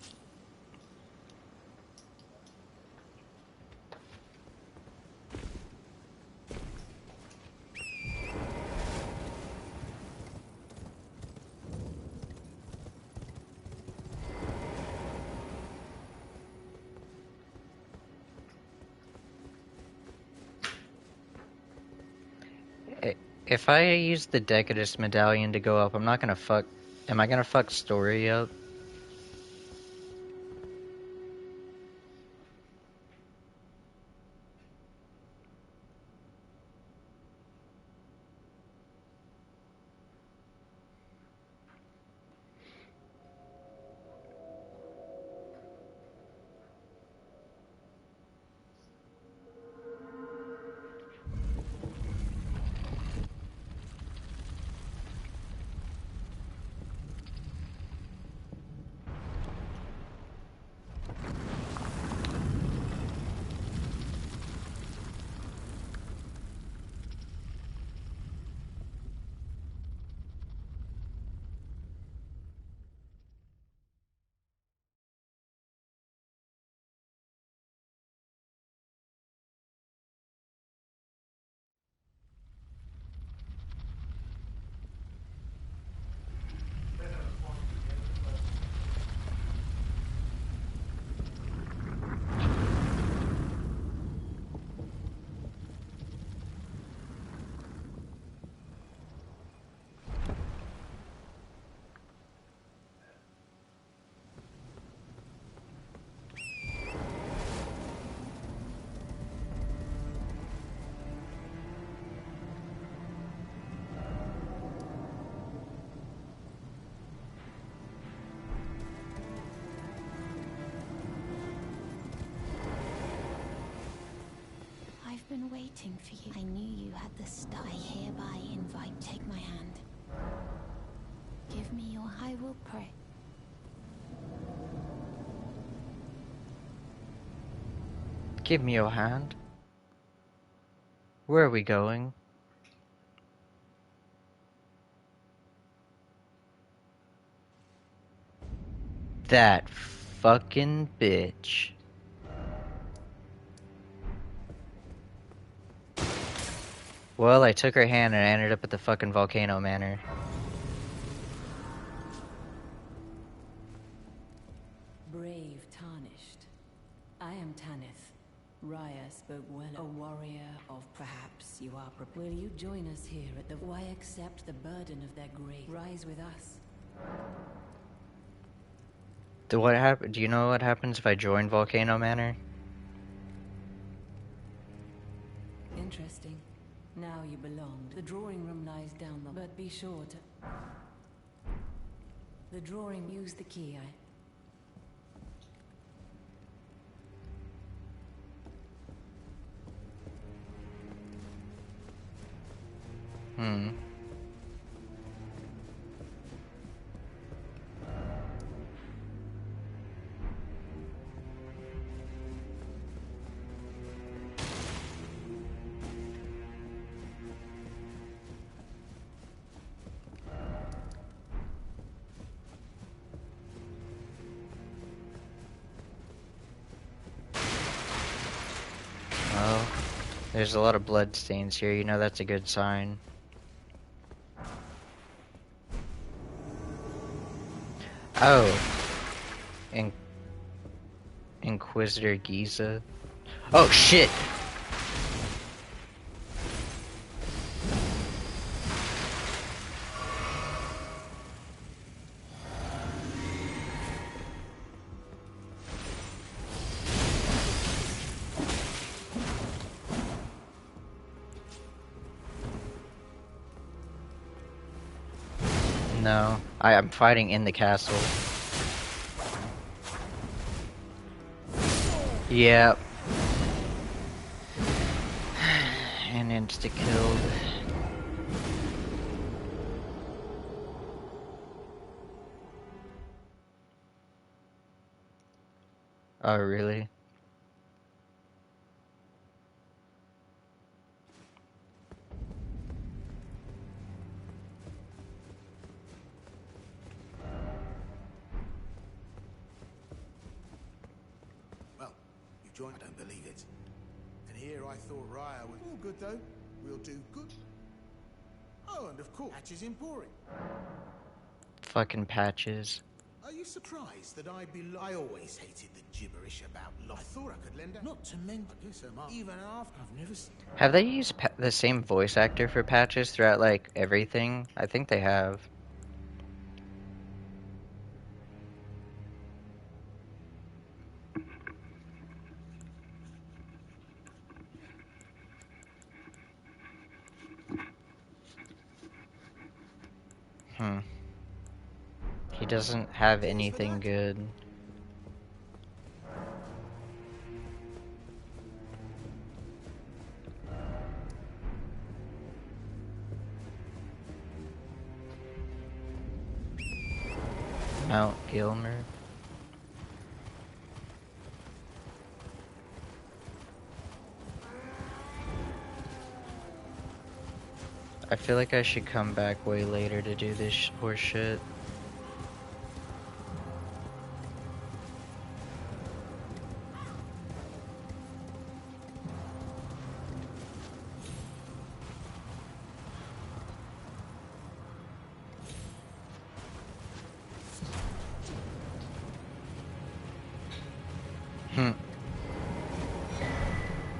If I use the Decadus medallion to go up, I'm not gonna fuck... Am I gonna fuck story up? I've been waiting for you. I knew you had the star. I hereby invite. Take my hand. Give me your. I will pray. Give me your hand. Where are we going? That fucking bitch. Well, I took her hand and I ended up at the fucking volcano manor. Brave tarnished. I am Tanith. Raya spoke well. A warrior of perhaps you are prepared. Will you join us here at the... Why accept the burden of their grave? Rise with us. Do you know what happens if I join Volcano Manor? Interesting. Now you belong. The drawing room lies down the... But be sure to... The drawing... Use the key, Hmm. Well, there's a lot of blood stains here. You know that's a good sign. Oh. Inquisitor Giza. Oh shit! No, I am fighting in the castle. Yep. And insta-killed. Oh, really? Well, you joined. I don't believe it. And here I thought Raya would. All good though. We'll do good. Oh, and of course, Patches Emporium. Fucking Patches. Are you surprised that I always hated the gibberish about life. I thought I could lend a. Not to mention, I guess even after I've never. Have they used the same voice actor for Patches throughout, like, everything? I think they have. He doesn't have anything good. Mount Gilmer. I feel like I should come back way later to do this horse shit.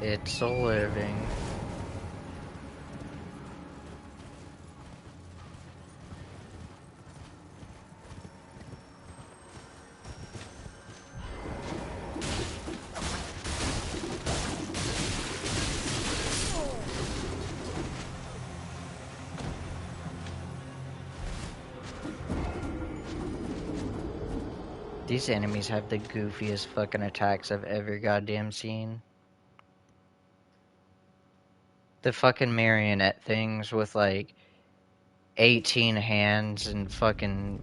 It's a living. These enemies have the goofiest fucking attacks I've ever goddamn seen. The fucking marionette things with like 18 hands and fucking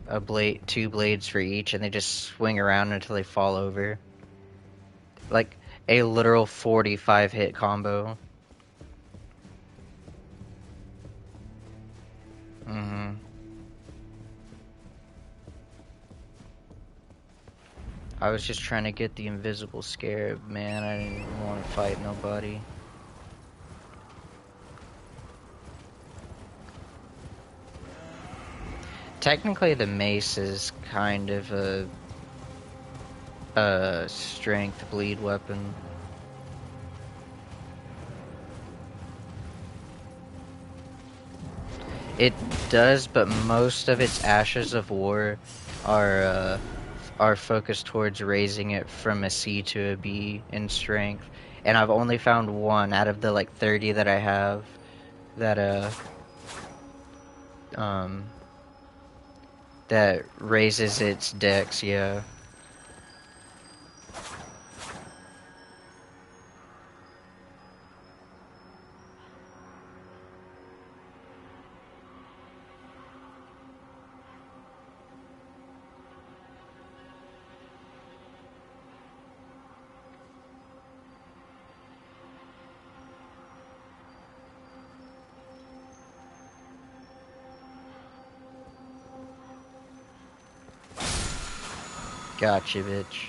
two blades for each, and they just swing around until they fall over. Like a literal 45 hit combo. I was just trying to get the invisible scarab, man. I didn't want to fight nobody. Technically, the mace is kind of a strength bleed weapon. It does, but most of its ashes of war are focused towards raising it from a C to a B in strength. And I've only found one out of the like 30 that I have that that raises its dex, yeah. Gotcha, bitch.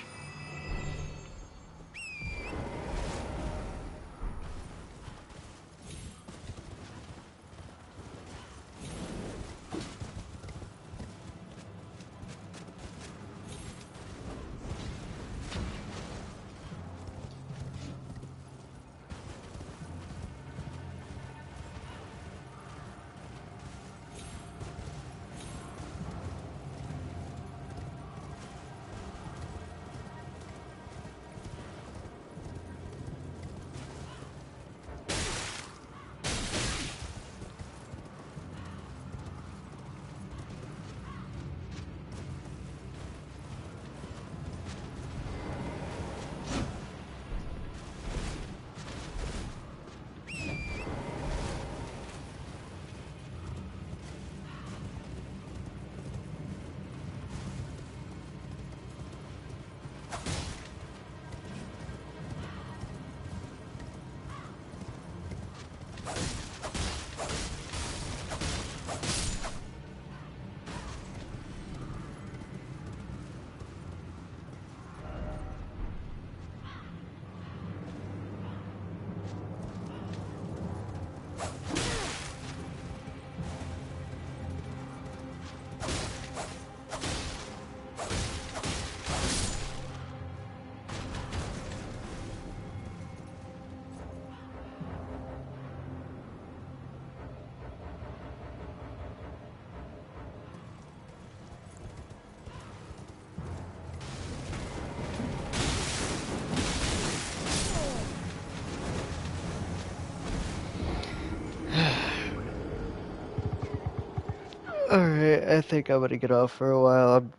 Alright, I think I'm gonna get off for a while. I'm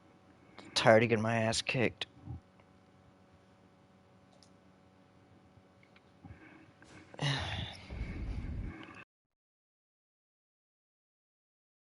tired of getting my ass kicked.